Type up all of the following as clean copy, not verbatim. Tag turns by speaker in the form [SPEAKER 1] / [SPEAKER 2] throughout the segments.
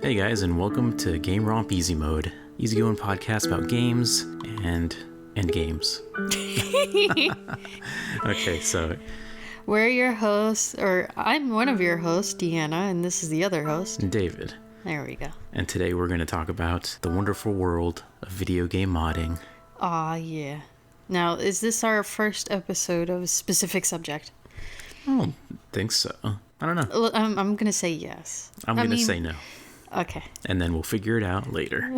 [SPEAKER 1] Hey guys, and welcome to GameRomp Easy Mode, easygoing podcast about games and games. Okay, so
[SPEAKER 2] we're your hosts, or I'm one of your hosts, Deanna, and this is the other host,
[SPEAKER 1] David.
[SPEAKER 2] There we go.
[SPEAKER 1] And today we're going to talk about the wonderful world of video game modding.
[SPEAKER 2] Yeah. Now, is this our first episode of a specific subject?
[SPEAKER 1] I don't think so. I don't know.
[SPEAKER 2] I'm going to say yes.
[SPEAKER 1] I'm going to say no.
[SPEAKER 2] Okay.
[SPEAKER 1] And then we'll figure it out later.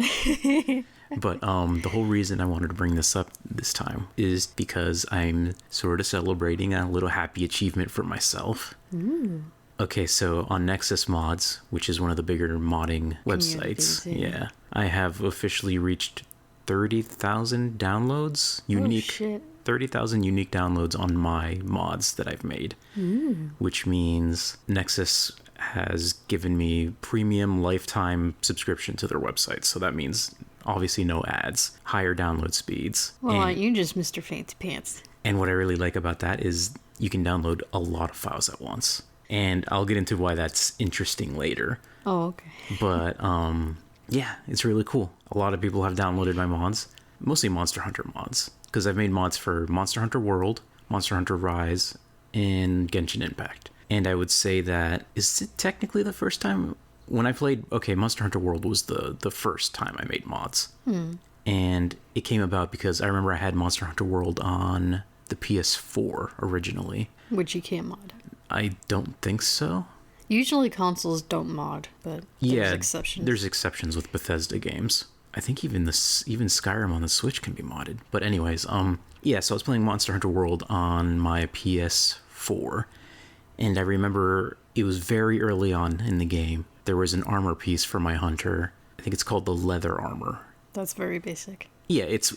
[SPEAKER 1] But the whole reason I wanted to bring this up this time is because I'm sort of celebrating a little happy achievement for myself.
[SPEAKER 2] Ooh.
[SPEAKER 1] Okay, so on Nexus Mods, which is one of the bigger modding websites, yeah, I have officially reached 30,000 downloads, unique 30,000 unique downloads on my mods that I've made.
[SPEAKER 2] Ooh.
[SPEAKER 1] Which means Nexus has given me premium lifetime subscription to their website. So that means obviously no ads, higher download speeds.
[SPEAKER 2] Well, aren't you just Mr. Fancy Pants?
[SPEAKER 1] And what I really like about that is you can download a lot of files at once. And I'll get into why that's interesting later.
[SPEAKER 2] Oh, okay.
[SPEAKER 1] But yeah, it's really cool. A lot of people have downloaded my mods, mostly Monster Hunter mods, because I've made mods for Monster Hunter World, Monster Hunter Rise, and Genshin Impact. And I would say that, is it technically the first time when I played, Monster Hunter World was the first time I made mods. And it came about because I remember I had Monster Hunter World on the PS4 originally.
[SPEAKER 2] Which you can't mod.
[SPEAKER 1] I don't think so.
[SPEAKER 2] Usually consoles don't mod, but there's exceptions.
[SPEAKER 1] There's exceptions with Bethesda games. I think even Skyrim on the Switch can be modded. But anyways, so I was playing Monster Hunter World on my PS4. And I remember it was very early on in the game. There was an armor piece for my hunter. I think it's called the leather armor.
[SPEAKER 2] That's very basic.
[SPEAKER 1] Yeah, it's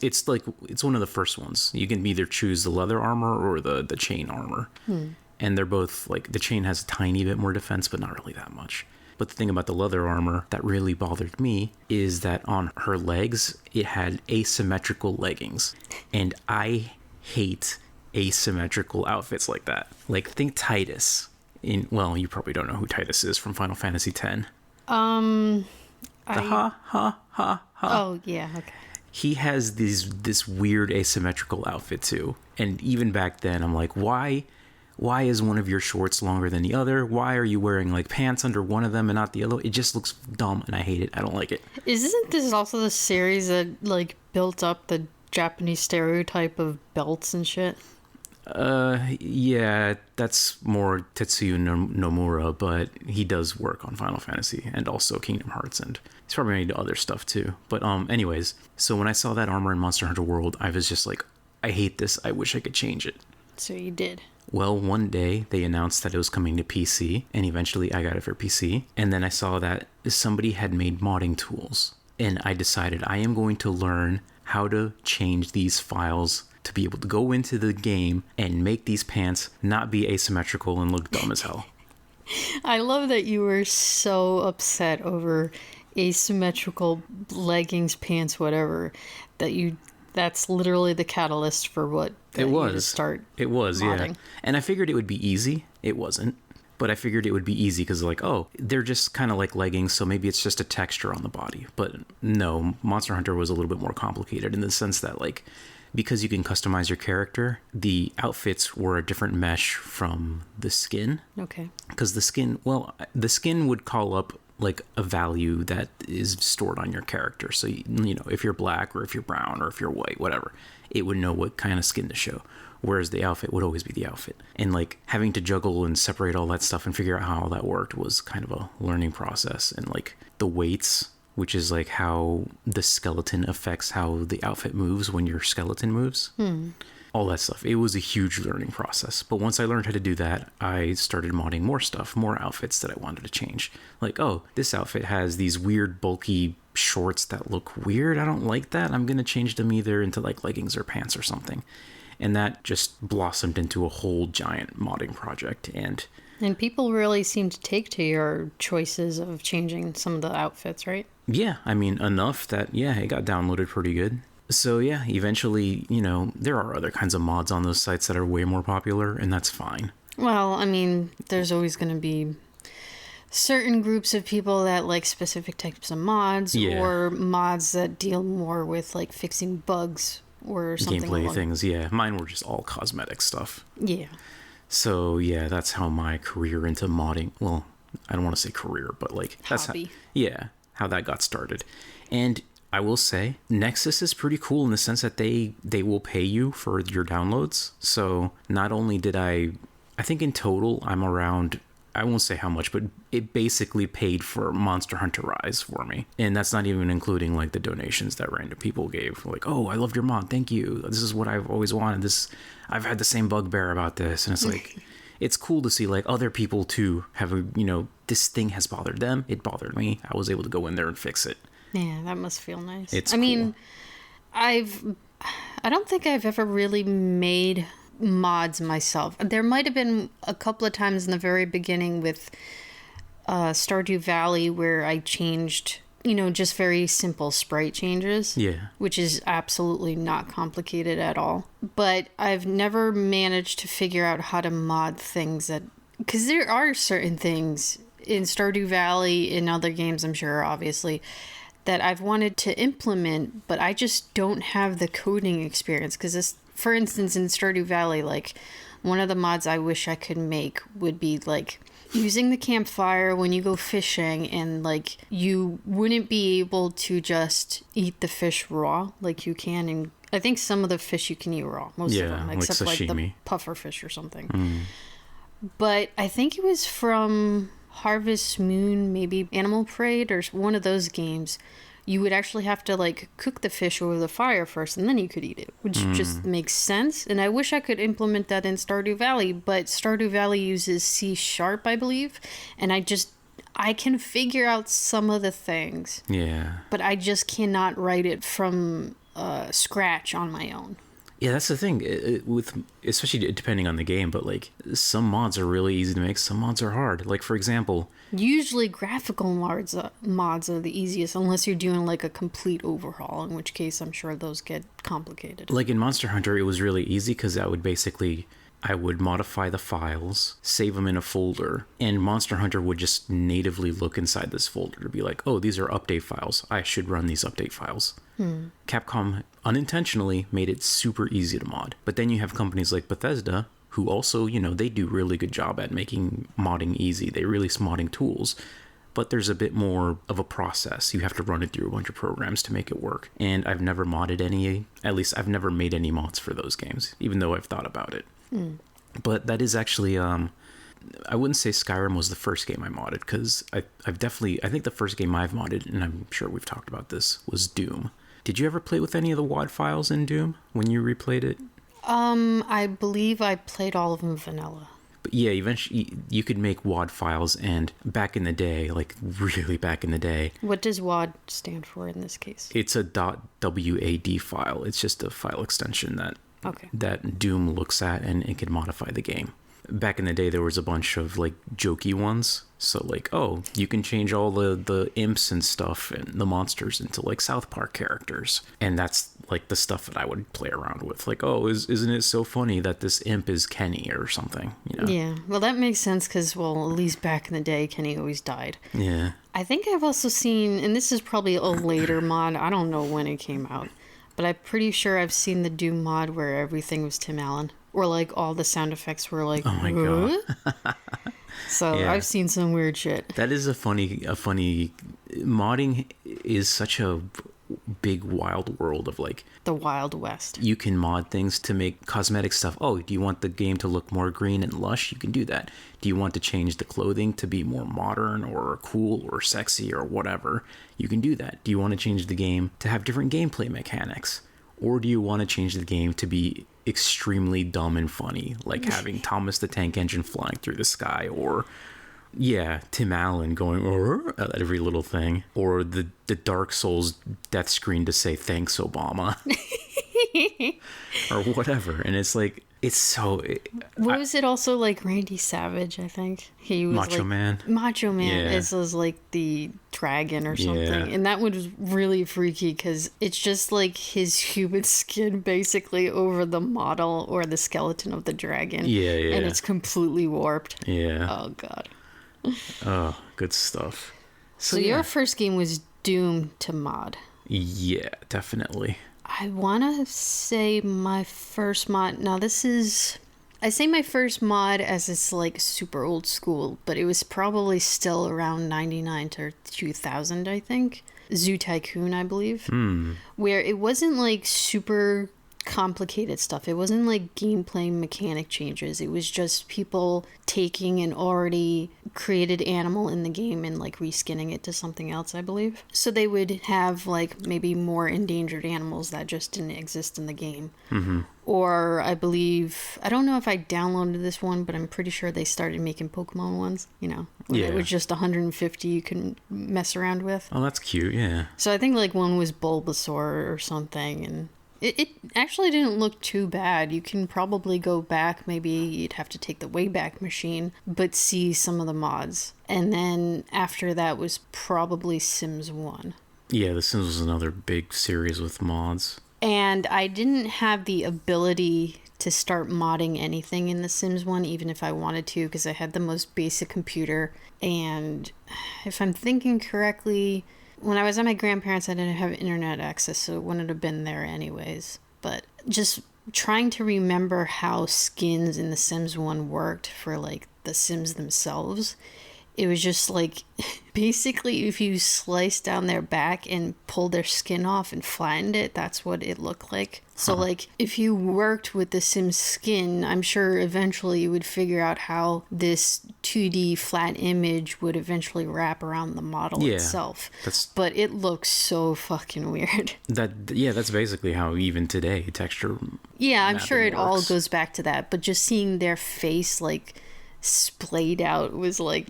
[SPEAKER 1] one of the first ones. You can either choose the leather armor or the chain armor. And they're both, like, the chain has a tiny bit more defense, but not really that much. But the thing about the leather armor that really bothered me is that on her legs, it had asymmetrical leggings. And I hate asymmetrical outfits like that. Like, think Titus you probably don't know who Titus is from Final Fantasy X. Oh,
[SPEAKER 2] yeah, okay.
[SPEAKER 1] He has this weird asymmetrical outfit too. And even back then, I'm like, why is one of your shorts longer than the other? Why are you wearing like pants under one of them and not the other? It just looks dumb and I hate it. I don't like it.
[SPEAKER 2] Isn't this also the series that like built up the Japanese stereotype of belts and shit?
[SPEAKER 1] Yeah, that's more Tetsuya Nomura, but he does work on Final Fantasy and also Kingdom Hearts, and he's probably made other stuff too. But anyways, so when I saw that armor in Monster Hunter World, I was just like, I hate this. I wish I could change it.
[SPEAKER 2] So you did.
[SPEAKER 1] Well, one day they announced that it was coming to PC, and eventually I got it for PC. And then I saw that somebody had made modding tools, and I decided I am going to learn how to change these files to be able to go into the game and make these pants not be asymmetrical and look dumb as hell.
[SPEAKER 2] I love that you were so upset over asymmetrical leggings, pants, whatever, that's literally the catalyst for what
[SPEAKER 1] it was.
[SPEAKER 2] You to start
[SPEAKER 1] it was,
[SPEAKER 2] modding.
[SPEAKER 1] Yeah. And I figured it would be easy. It wasn't. But I figured it would be easy because like, they're just kind of like leggings, so maybe it's just a texture on the body. But no, Monster Hunter was a little bit more complicated in the sense that like, because you can customize your character, the outfits were a different mesh from the skin.
[SPEAKER 2] Okay.
[SPEAKER 1] Because the skin would call up like a value that is stored on your character. So, if you're black or if you're brown or if you're white, whatever, it would know what kind of skin to show. Whereas the outfit would always be the outfit. And like having to juggle and separate all that stuff and figure out how all that worked was kind of a learning process. And like the weights, which is like how the skeleton affects how the outfit moves when your skeleton moves. All that stuff. It was a huge learning process. But once I learned how to do that, I started modding more stuff, more outfits that I wanted to change. Like, this outfit has these weird bulky shorts that look weird. I don't like that. I'm going to change them either into like leggings or pants or something. And that just blossomed into a whole giant modding project. And
[SPEAKER 2] people really seem to take to your choices of changing some of the outfits, right?
[SPEAKER 1] Yeah, I mean, enough that, it got downloaded pretty good. So yeah, eventually, there are other kinds of mods on those sites that are way more popular, and that's fine.
[SPEAKER 2] Well, I mean, there's always going to be certain groups of people that like specific types of mods, or mods that deal more with like fixing bugs or something.
[SPEAKER 1] Gameplay things, yeah. Mine were just all cosmetic stuff.
[SPEAKER 2] Yeah.
[SPEAKER 1] So yeah, that's how my career into modding. Well, I don't want to say career, but like that's
[SPEAKER 2] hobby.
[SPEAKER 1] How that got started. And I will say, Nexus is pretty cool in the sense that they will pay you for your downloads. So not only did I think in total I'm around, I won't say how much, but it basically paid for Monster Hunter Rise for me. And that's not even including like the donations that random people gave. Like, oh, I loved your mod, thank you. This is what I've always wanted. I've had the same bugbear about this. And it's like, it's cool to see like other people too have this thing has bothered them. It bothered me. I was able to go in there and fix it.
[SPEAKER 2] Yeah, that must feel nice.
[SPEAKER 1] It's
[SPEAKER 2] cool. Mean, I don't think I've ever really made mods myself. There might have been a couple of times in the very beginning with Stardew Valley where I changed, just very simple sprite changes.
[SPEAKER 1] Yeah.
[SPEAKER 2] Which is absolutely not complicated at all. But I've never managed to figure out how to mod things because there are certain things in Stardew Valley, in other games, I'm sure, obviously, that I've wanted to implement, but I just don't have the coding experience. Because, for instance, in Stardew Valley, like, one of the mods I wish I could make would be, like, using the campfire when you go fishing, and, like, you wouldn't be able to just eat the fish raw like you can. And I think some of the fish you can eat raw, most of them, except, like the puffer fish or something. But I think it was from Harvest Moon, maybe Animal Parade, or one of those games. You would actually have to like cook the fish over the fire first, and then you could eat it, which just makes sense. And I wish I could implement that in Stardew Valley, but Stardew Valley uses C#, I believe, and I can figure out some of the things.
[SPEAKER 1] Yeah.
[SPEAKER 2] But I just cannot write it from scratch on my own.
[SPEAKER 1] Yeah, that's the thing, especially depending on the game, but like some mods are really easy to make, some mods are hard. Like, for example,
[SPEAKER 2] usually graphical mods are the easiest, unless you're doing like a complete overhaul, in which case I'm sure those get complicated.
[SPEAKER 1] Like in Monster Hunter, it was really easy because I would modify the files, save them in a folder, and Monster Hunter would just natively look inside this folder to be like, oh, these are update files. I should run these update files. Capcom unintentionally made it super easy to mod. But then you have companies like Bethesda, who also, they do really good job at making modding easy. They release modding tools, but there's a bit more of a process. You have to run it through a bunch of programs to make it work. And I've never modded any, at least I've never made any mods for those games, even though I've thought about it. But that is actually, I wouldn't say Skyrim was the first game I modded, because I think the first game I've modded, and I'm sure we've talked about this, was Doom. Did you ever play with any of the WAD files in Doom when you replayed it?
[SPEAKER 2] I believe I played all of them vanilla.
[SPEAKER 1] But yeah, eventually you could make WAD files, and back in the day, like really back in the day.
[SPEAKER 2] What does WAD stand for in this case?
[SPEAKER 1] It's a .wad file. It's just a file extension that Doom looks at, and it can modify the game. Back in the day, there was a bunch of like jokey ones. So like, oh, you can change all the imps and stuff and the monsters into like South Park characters. And that's like the stuff that I would play around with. Like, oh, isn't it so funny that this imp is Kenny or something?
[SPEAKER 2] Yeah, well, that makes sense because, well, at least back in the day, Kenny always died.
[SPEAKER 1] Yeah.
[SPEAKER 2] I think I've also seen, and this is probably a later mod, I don't know when it came out, but I'm pretty sure I've seen the Doom mod where everything was Tim Allen. Or like all the sound effects were like,
[SPEAKER 1] oh my god.
[SPEAKER 2] So yeah. I've seen some weird shit.
[SPEAKER 1] That is a funny modding is such a big wild world of like
[SPEAKER 2] the Wild West.
[SPEAKER 1] You can mod things to make cosmetic stuff. Oh, do you want the game to look more green and lush? You can do that. Do you want to change the clothing to be more modern or cool or sexy or whatever? You can do that. Do you want to change the game to have different gameplay mechanics? Or do you want to change the game to be extremely dumb and funny, like having Thomas the Tank Engine flying through the sky, or Tim Allen going at every little thing, or the Dark Souls death screen to say thanks Obama or whatever. And it's like, it's so
[SPEAKER 2] was it also like Randy Savage? I think he was
[SPEAKER 1] Macho Man
[SPEAKER 2] is like the dragon or something, and that was really freaky because it's just like his human skin basically over the model or the skeleton of the dragon, and it's completely warped. Oh god.
[SPEAKER 1] Oh, good stuff.
[SPEAKER 2] So your first game was doomed to mod.
[SPEAKER 1] Yeah, definitely.
[SPEAKER 2] I want to say my first mod. Now, I say my first mod as it's like super old school, but it was probably still around 99 to 2000, I think. Zoo Tycoon, I believe. Where it wasn't like super complicated stuff. It wasn't like gameplay mechanic changes. It was just people taking an already created animal in the game and like reskinning it to something else, I believe. So they would have like maybe more endangered animals that just didn't exist in the game. Or I believe, I don't know if I downloaded this one, but I'm pretty sure they started making Pokemon ones, when it was just 150 you can mess around with.
[SPEAKER 1] Oh, that's cute, yeah.
[SPEAKER 2] So I think like one was Bulbasaur or something, and it actually didn't look too bad. You can probably go back, maybe you'd have to take the Wayback Machine, but see some of the mods. And then after that was probably Sims 1.
[SPEAKER 1] Yeah, The Sims was another big series with mods.
[SPEAKER 2] And I didn't have the ability to start modding anything in The Sims 1, even if I wanted to, because I had the most basic computer. And if I'm thinking correctly, when I was at my grandparents', I didn't have internet access, so it wouldn't have been there anyways. But just trying to remember how skins in The Sims 1 worked for, like, the Sims themselves, it was just, like, basically if you sliced down their back and pulled their skin off and flattened it, that's what it looked like. So, like, if you worked with the Sims skin, I'm sure eventually you would figure out how this 2D flat image would eventually wrap around the model itself. But it looks so fucking weird.
[SPEAKER 1] That's basically how even today texture.
[SPEAKER 2] Yeah, I'm sure it
[SPEAKER 1] works.
[SPEAKER 2] all goes back to that. But just seeing their face, like, splayed out was like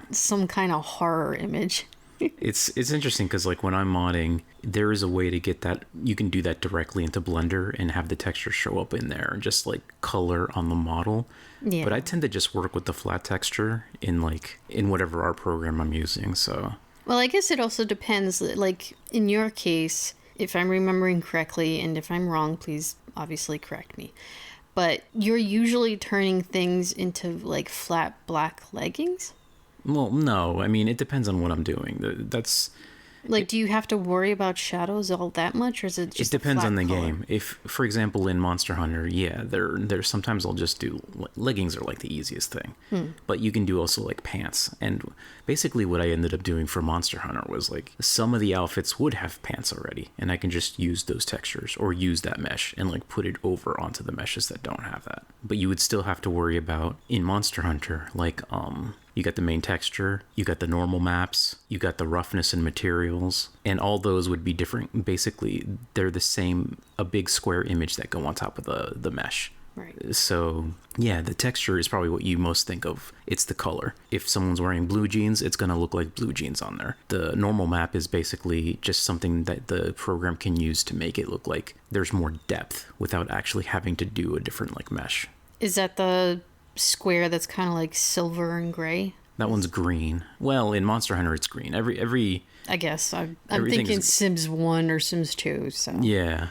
[SPEAKER 2] some kind of horror image.
[SPEAKER 1] It's interesting because like when I'm modding, there is a way to get that. You can do that directly into Blender and have the texture show up in there and just like color on the model. Yeah. But I tend to just work with the flat texture in whatever art program I'm using. So
[SPEAKER 2] well, I guess it also depends. Like in your case, if I'm remembering correctly, and if I'm wrong, please obviously correct me. But you're usually turning things into like flat black leggings?
[SPEAKER 1] Well, no. I mean, it depends on what I'm doing. That's
[SPEAKER 2] like, do you have to worry about shadows all that much, or is it just?
[SPEAKER 1] It depends on the
[SPEAKER 2] color?
[SPEAKER 1] game. If, for example, in Monster Hunter, there's sometimes I'll just do leggings are like the easiest thing, but you can do also like pants. And basically, what I ended up doing for Monster Hunter was like some of the outfits would have pants already, and I can just use those textures or use that mesh and like put it over onto the meshes that don't have that. But you would still have to worry about in Monster Hunter, like you got the main texture, you got the normal maps, you got the roughness and materials, and all those would be different. Basically, they're the same, a big square image that go on top of the mesh.
[SPEAKER 2] Right.
[SPEAKER 1] So, yeah, the texture is probably what you most think of. It's the color. If someone's wearing blue jeans, it's going to look like blue jeans on there. The normal map is basically just something that the program can use to make it look like there's more depth without actually having to do a different like mesh.
[SPEAKER 2] Is that the square that's kind of like silver and gray?
[SPEAKER 1] That one's green. Well, in Monster Hunter, it's green. Every
[SPEAKER 2] I guess I'm thinking Sims 1 or Sims 2. So
[SPEAKER 1] yeah,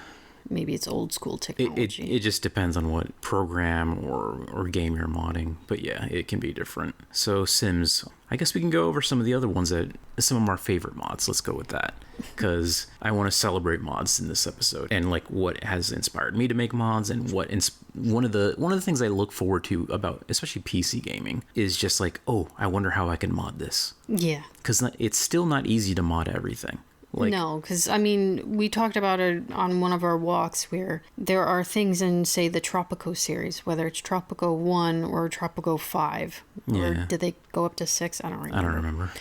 [SPEAKER 2] maybe it's old school technology.
[SPEAKER 1] It just depends on what program or game you're modding. But yeah, it can be different. So Sims, I guess we can go over some of the other ones some of our favorite mods. Let's go with that, because I want to celebrate mods in this episode and like what has inspired me to make mods, and what one of the things I look forward to about especially PC gaming is just like, oh, I wonder how I can mod this. Yeah, because it's still not easy to mod everything.
[SPEAKER 2] No, because, I mean, we talked about it on one of our walks where there are things in, say, the Tropico series, whether it's Tropico 1 or Tropico 5. Or did they go up to 6? I don't remember.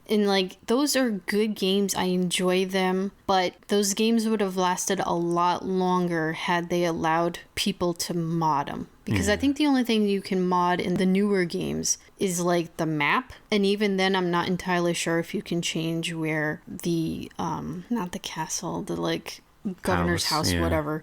[SPEAKER 2] And, like, those are good games. I enjoy them. But those games would have lasted a lot longer had they allowed people to mod them. Because I think the only thing you can mod in the newer games is, like, the map. And even then, I'm not entirely sure if you can change where the, not the castle, the, like, governor's house, whatever.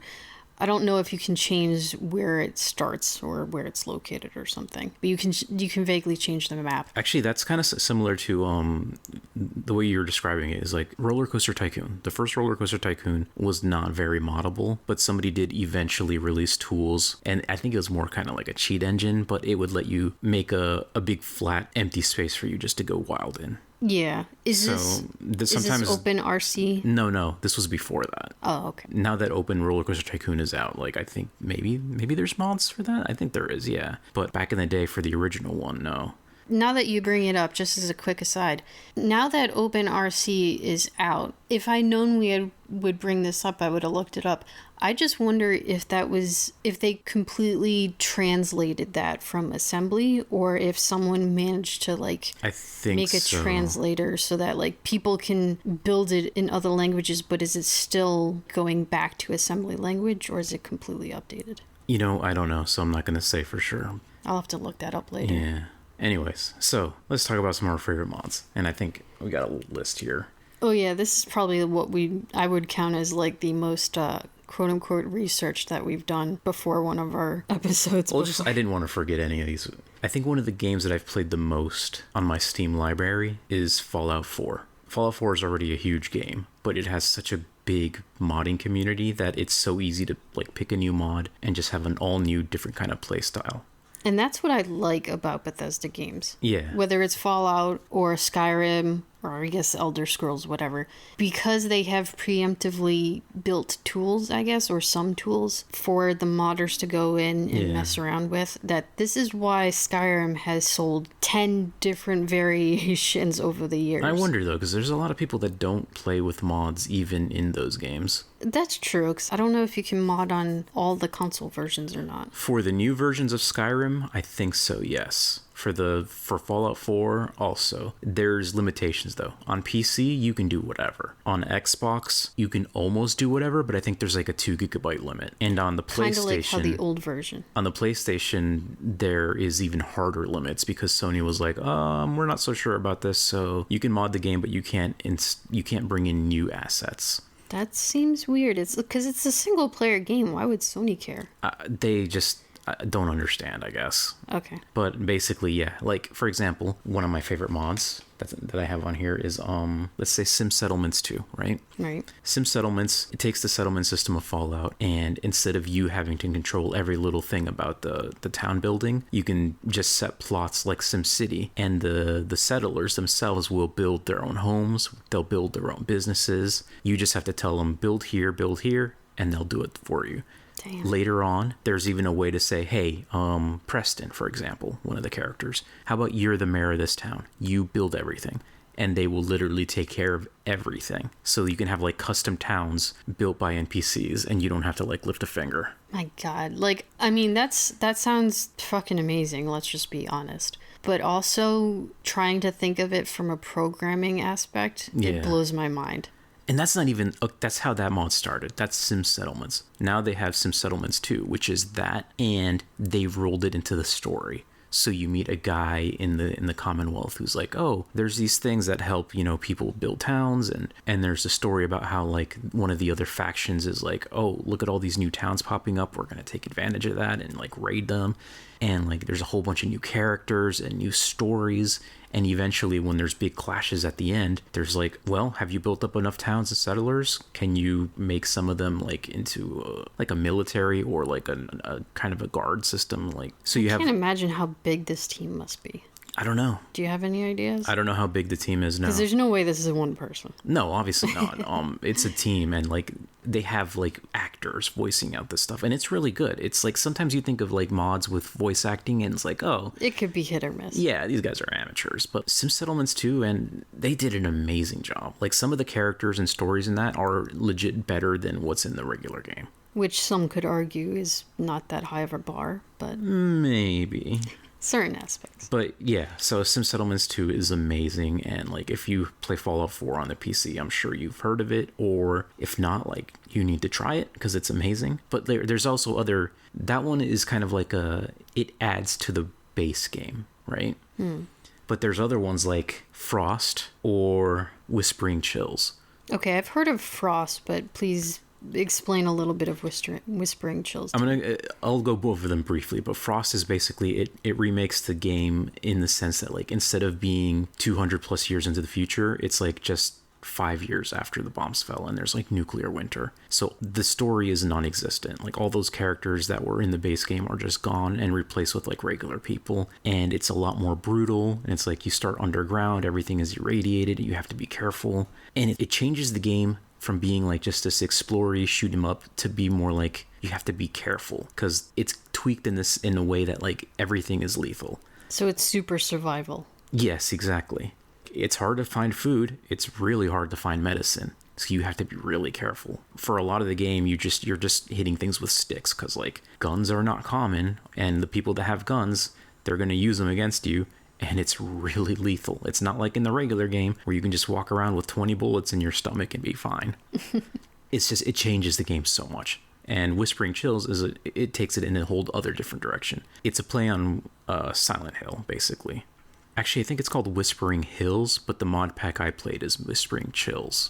[SPEAKER 2] I don't know if you can change where it starts or where it's located or something, but you can vaguely change the map.
[SPEAKER 1] Actually, that's kind of similar to the way you're describing it is like Roller Coaster Tycoon. The first Roller Coaster Tycoon was not very moddable, but somebody did eventually release tools, and I think it was more kind of like a cheat engine, but it would let you make a big flat empty space for you just to go wild in.
[SPEAKER 2] Yeah. Is this Open RC?
[SPEAKER 1] No, this was before that.
[SPEAKER 2] Oh, okay.
[SPEAKER 1] Now that Open Roller Coaster Tycoon is out, like I think maybe there's mods for that. I think there is, yeah. But back in the day for the original one, no.
[SPEAKER 2] Now that you bring it up, just as a quick aside, now that OpenRC is out, if I'd known would bring this up, I would have looked it up. I just wonder if they completely translated that from assembly, or if someone managed to make a translator so that like people can build it in other languages, but is it still going back to assembly language, or is it completely updated?
[SPEAKER 1] I don't know, so I'm not going to say for sure.
[SPEAKER 2] I'll have to look that up later.
[SPEAKER 1] Yeah. Anyways, so let's talk about some of our favorite mods. And I think we got a list here.
[SPEAKER 2] Oh yeah, this is probably what I would count as like the most quote unquote research that we've done before one of our episodes.
[SPEAKER 1] Well, I didn't want to forget any of these. I think one of the games that I've played the most on my Steam library is Fallout 4. Fallout 4 is already a huge game, but it has such a big modding community that it's so easy to like pick a new mod and just have an all new different kind of play style.
[SPEAKER 2] And that's what I like about Bethesda games.
[SPEAKER 1] Yeah.
[SPEAKER 2] Whether it's Fallout or Skyrim or I guess Elder Scrolls, whatever. Because they have preemptively built tools, I guess, or some tools for the modders to go in and mess around with. That this is why Skyrim has sold 10 different variations over the years.
[SPEAKER 1] I wonder, though, because there's a lot of people that don't play with mods even in those games.
[SPEAKER 2] That's true, because I don't know if you can mod on all the console versions or not.
[SPEAKER 1] For the new versions of Skyrim, I think so, yes. For Fallout 4, also. There's limitations, though. On PC, you can do whatever. On Xbox, you can almost do whatever, but I think there's like a 2 gigabyte limit. And on the PlayStation... Kind of like how the old version. On the PlayStation, there is even harder limits, because Sony was like, we're not so sure about this, so you can mod the game, but you can't bring in new assets.
[SPEAKER 2] That seems weird. It's because it's a single player game. Why would Sony care?
[SPEAKER 1] They just don't understand, I guess.
[SPEAKER 2] Okay.
[SPEAKER 1] But basically, yeah. Like, for example, one of my favorite mods that I have on here is, let's say Sim Settlements 2, right?
[SPEAKER 2] Right.
[SPEAKER 1] Sim Settlements, it takes the settlement system of Fallout, and instead of you having to control every little thing about the town building, you can just set plots like Sim City, and the settlers themselves will build their own homes, they'll build their own businesses. You just have to tell them, build here, and they'll do it for you.
[SPEAKER 2] Damn.
[SPEAKER 1] Later on, there's even a way to say, hey, Preston, for example, one of the characters, how about you're the mayor of this town? You build everything. And they will literally take care of everything. So you can have like custom towns built by NPCs and you don't have to like lift a finger.
[SPEAKER 2] My God. Like, I mean, that sounds fucking amazing. Let's just be honest. But also trying to think of it from a programming aspect, it blows my mind.
[SPEAKER 1] And that's not even, that's how that mod started. That's Sim Settlements. Now they have Sim Settlements 2, which is that, and they've rolled it into the story. So you meet a guy in the Commonwealth who's like, oh, there's these things that help, people build towns. And there's a story about how, like, one of the other factions is like, oh, look at all these new towns popping up. We're going to take advantage of that and, like, raid them. And, like, there's a whole bunch of new characters and new stories. And eventually, when there's big clashes at the end, there's like, well, have you built up enough towns and settlers? Can you make some of them like into like a military or like a kind of a guard system? Like, so you have. I can't
[SPEAKER 2] imagine how big this team must be.
[SPEAKER 1] I don't know.
[SPEAKER 2] Do you have any ideas?
[SPEAKER 1] I don't know how big the team is now.
[SPEAKER 2] Because there's no way this is one person.
[SPEAKER 1] No, obviously not. It's a team, and like they have like actors voicing out this stuff, and it's really good. It's like sometimes you think of like mods with voice acting, and it's like, oh,
[SPEAKER 2] it could be hit or miss.
[SPEAKER 1] Yeah, these guys are amateurs, but Sim Settlements 2, and they did an amazing job. Like some of the characters and stories in that are legit better than what's in the regular game.
[SPEAKER 2] Which some could argue is not that high of a bar, but
[SPEAKER 1] maybe.
[SPEAKER 2] Certain aspects.
[SPEAKER 1] But yeah, so Sim Settlements 2 is amazing, and like if you play Fallout 4 on the PC, I'm sure you've heard of it, or if not, like you need to try it because it's amazing. But there's also that one is kind of like it adds to the base game, right? But there's other ones like Frost or Whispering Chills.
[SPEAKER 2] Okay, I've heard of Frost, but please explain a little bit of Whispering Chills.
[SPEAKER 1] I'll go over them briefly, but Frost is basically, it remakes the game in the sense that, like, instead of being 200 plus years into the future, it's like just 5 years after the bombs fell and there's like nuclear winter. So the story is non-existent. Like, all those characters that were in the base game are just gone and replaced with like regular people, and it's a lot more brutal. And it's like you start underground, everything is irradiated, you have to be careful, and it changes the game from being like just this explory shoot 'em up to be more like you have to be careful because it's tweaked in a way that like everything is lethal.
[SPEAKER 2] So it's super survival.
[SPEAKER 1] Yes, exactly. It's hard to find food. It's really hard to find medicine. So you have to be really careful. For a lot of the game, you're just hitting things with sticks because like guns are not common, and the people that have guns, they're going to use them against you, and it's really lethal. It's not like in the regular game where you can just walk around with 20 bullets in your stomach and be fine. It changes the game so much. And Whispering Chills it takes it in a whole other different direction. It's a play on Silent Hill, basically. Actually, I think it's called Whispering Hills, but the mod pack I played is Whispering Chills.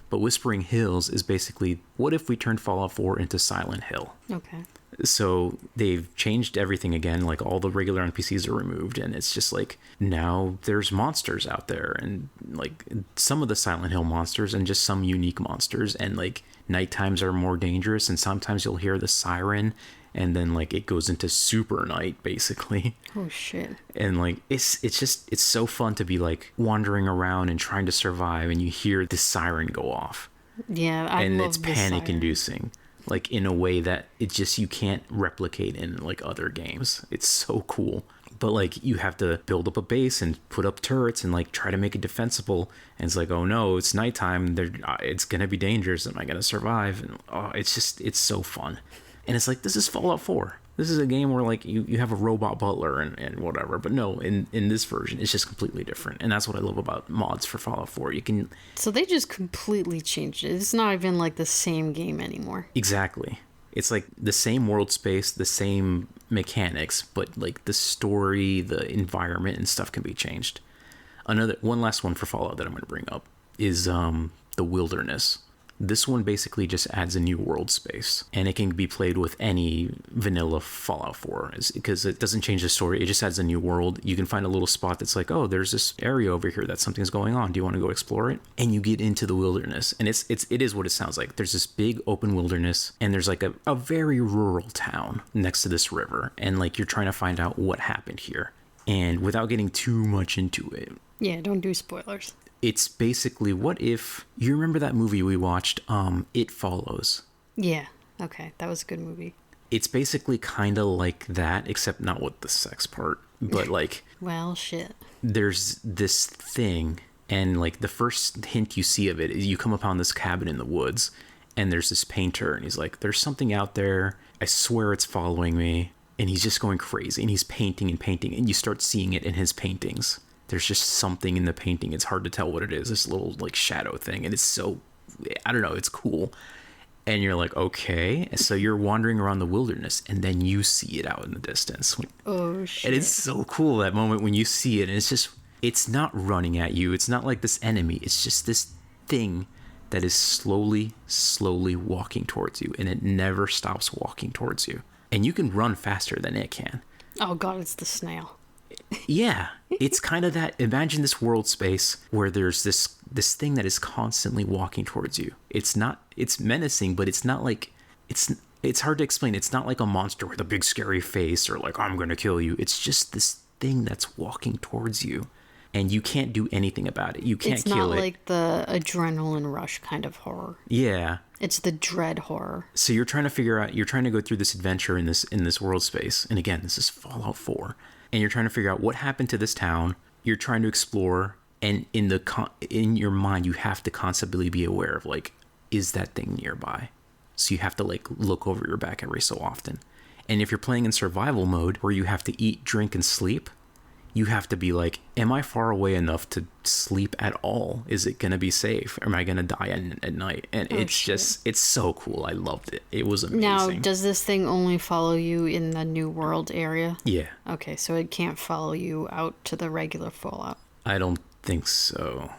[SPEAKER 1] But Whispering Hills is basically, what if we turned Fallout 4 into Silent Hill?
[SPEAKER 2] Okay.
[SPEAKER 1] So they've changed everything again, like all the regular NPCs are removed, and it's just like, now there's monsters out there, and like some of the Silent Hill monsters and just some unique monsters, and like night times are more dangerous, and sometimes you'll hear the siren, and then like it goes into super night basically.
[SPEAKER 2] Oh shit.
[SPEAKER 1] And like it's so fun to be like wandering around and trying to survive, and you hear the siren go off.
[SPEAKER 2] Yeah, I
[SPEAKER 1] and
[SPEAKER 2] love
[SPEAKER 1] it's
[SPEAKER 2] the
[SPEAKER 1] panic
[SPEAKER 2] siren.
[SPEAKER 1] inducing, like in a way that it's just you can't replicate in like other games. It's so cool. But like you have to build up a base and put up turrets and like try to make it defensible, and it's like, oh no, it's nighttime, it's gonna be dangerous, am I gonna survive? And it's so fun. And it's like, this is Fallout 4. This is a game where like you have a robot butler and whatever. But no, in this version, it's just completely different. And that's what I love about mods for Fallout 4. You can...
[SPEAKER 2] So they just completely changed it. It's not even like the same game anymore.
[SPEAKER 1] Exactly. It's like the same world space, the same mechanics, but like the story, the environment and stuff can be changed. One last one for Fallout that I'm going to bring up is the wilderness. This one basically just adds a new world space, and it can be played with any vanilla Fallout 4 because it doesn't change the story. It just adds a new world. You can find a little spot that's like, oh, there's this area over here that something's going on. Do you want to go explore it? And you get into the wilderness, and it is what it sounds like. There's this big open wilderness, and there's like a very rural town next to this river, and like you're trying to find out what happened here. And without getting too much into it,
[SPEAKER 2] yeah, don't do spoilers.
[SPEAKER 1] It's basically, what if you remember that movie we watched, It Follows?
[SPEAKER 2] Yeah. Okay, that was a good movie.
[SPEAKER 1] It's basically kind of like that, except not with the sex part. But like,
[SPEAKER 2] well, shit.
[SPEAKER 1] There's this thing, and like the first hint you see of it is you come upon this cabin in the woods, and there's this painter, and he's like, there's something out there. I swear it's following me. And he's just going crazy, and he's painting and painting, and you start seeing it in his paintings. There's just something in the painting. It's hard to tell what it is. This little like shadow thing. And it's so, I don't know, it's cool. And you're like, okay. So you're wandering around the wilderness, and then you see it out in the distance.
[SPEAKER 2] Oh, shit.
[SPEAKER 1] And it's so cool, that moment when you see it. And it's not running at you. It's not like this enemy. It's just this thing that is slowly walking towards you. And it never stops walking towards you. And you can run faster than it can.
[SPEAKER 2] Oh, God, it's the snail.
[SPEAKER 1] Yeah, it's kind of that. Imagine this world space where there's this thing that is constantly walking towards you. It's menacing, but it's not like, it's hard to explain. It's not like a monster with a big scary face or like, I'm going to kill you. It's just this thing that's walking towards you, and you can't do anything about it. You can't kill it.
[SPEAKER 2] It's not like the adrenaline rush kind of horror.
[SPEAKER 1] Yeah.
[SPEAKER 2] It's the dread horror.
[SPEAKER 1] So you're trying to go through this adventure in this world space. And again, this is Fallout 4. And you're trying to figure out what happened to this town. You're trying to explore, and in your mind, you have to constantly be aware of like, is that thing nearby? So you have to like look over your back every so often. And if you're playing in survival mode, where you have to eat, drink, and sleep, you have to be like, am I far away enough to sleep at all? Is it gonna be safe? Or am I gonna die at night? And it's so cool. I loved it. It was amazing.
[SPEAKER 2] Now, does this thing only follow you in the New World area?
[SPEAKER 1] Yeah.
[SPEAKER 2] Okay, so it can't follow you out to the regular Fallout.
[SPEAKER 1] I don't think so.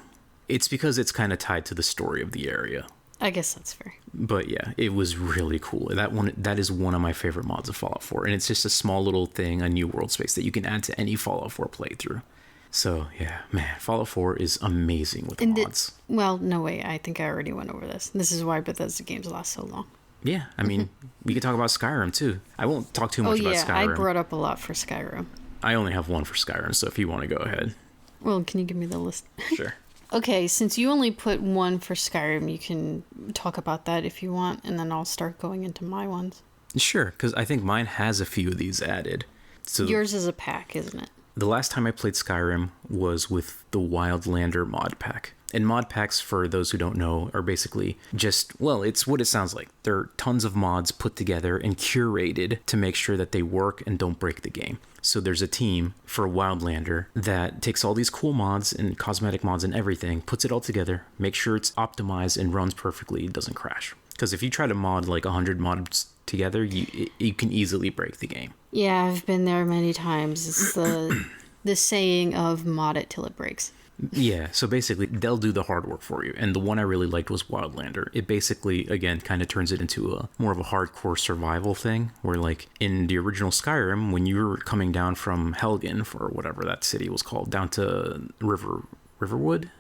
[SPEAKER 1] It's because it's kind of tied to the story of the area.
[SPEAKER 2] I guess that's fair.
[SPEAKER 1] But yeah, it was really cool. That is one of my favorite mods of Fallout 4, and it's just a small little thing, a new world space that you can add to any Fallout 4 playthrough. So yeah, man, Fallout 4 is amazing with the mods.
[SPEAKER 2] Well, no way. I think I already went over this. This is why Bethesda games last so long.
[SPEAKER 1] Yeah, I mean, we could talk about Skyrim too. I won't talk too much about Skyrim.
[SPEAKER 2] I brought up a lot for Skyrim.
[SPEAKER 1] I only have one for Skyrim, so if you want to go ahead.
[SPEAKER 2] Well, can you give me the list?
[SPEAKER 1] Sure.
[SPEAKER 2] Okay, since you only put one for Skyrim, you can talk about that if you want, and then I'll start going into my ones.
[SPEAKER 1] Sure, because I think mine has a few of these added. So
[SPEAKER 2] yours is a pack, isn't it?
[SPEAKER 1] The last time I played Skyrim was with the Wildlander mod pack. And mod packs, for those who don't know, are basically just, well, it's what it sounds like. There are tons of mods put together and curated to make sure that they work and don't break the game. So there's a team for Wildlander that takes all these cool mods and cosmetic mods and everything, puts it all together, makes sure it's optimized and runs perfectly, doesn't crash. Because if you try to mod like 100 mods together, you can easily break the game.
[SPEAKER 2] Yeah, I've been there many times. It's the saying of mod it till it breaks.
[SPEAKER 1] Yeah, so basically they'll do the hard work for you. And the one I really liked was Wildlander. It basically, again, kind of turns it into a more of a hardcore survival thing, where like in the original Skyrim, when you were coming down from Helgen, for whatever that city was called, down to Riverwood,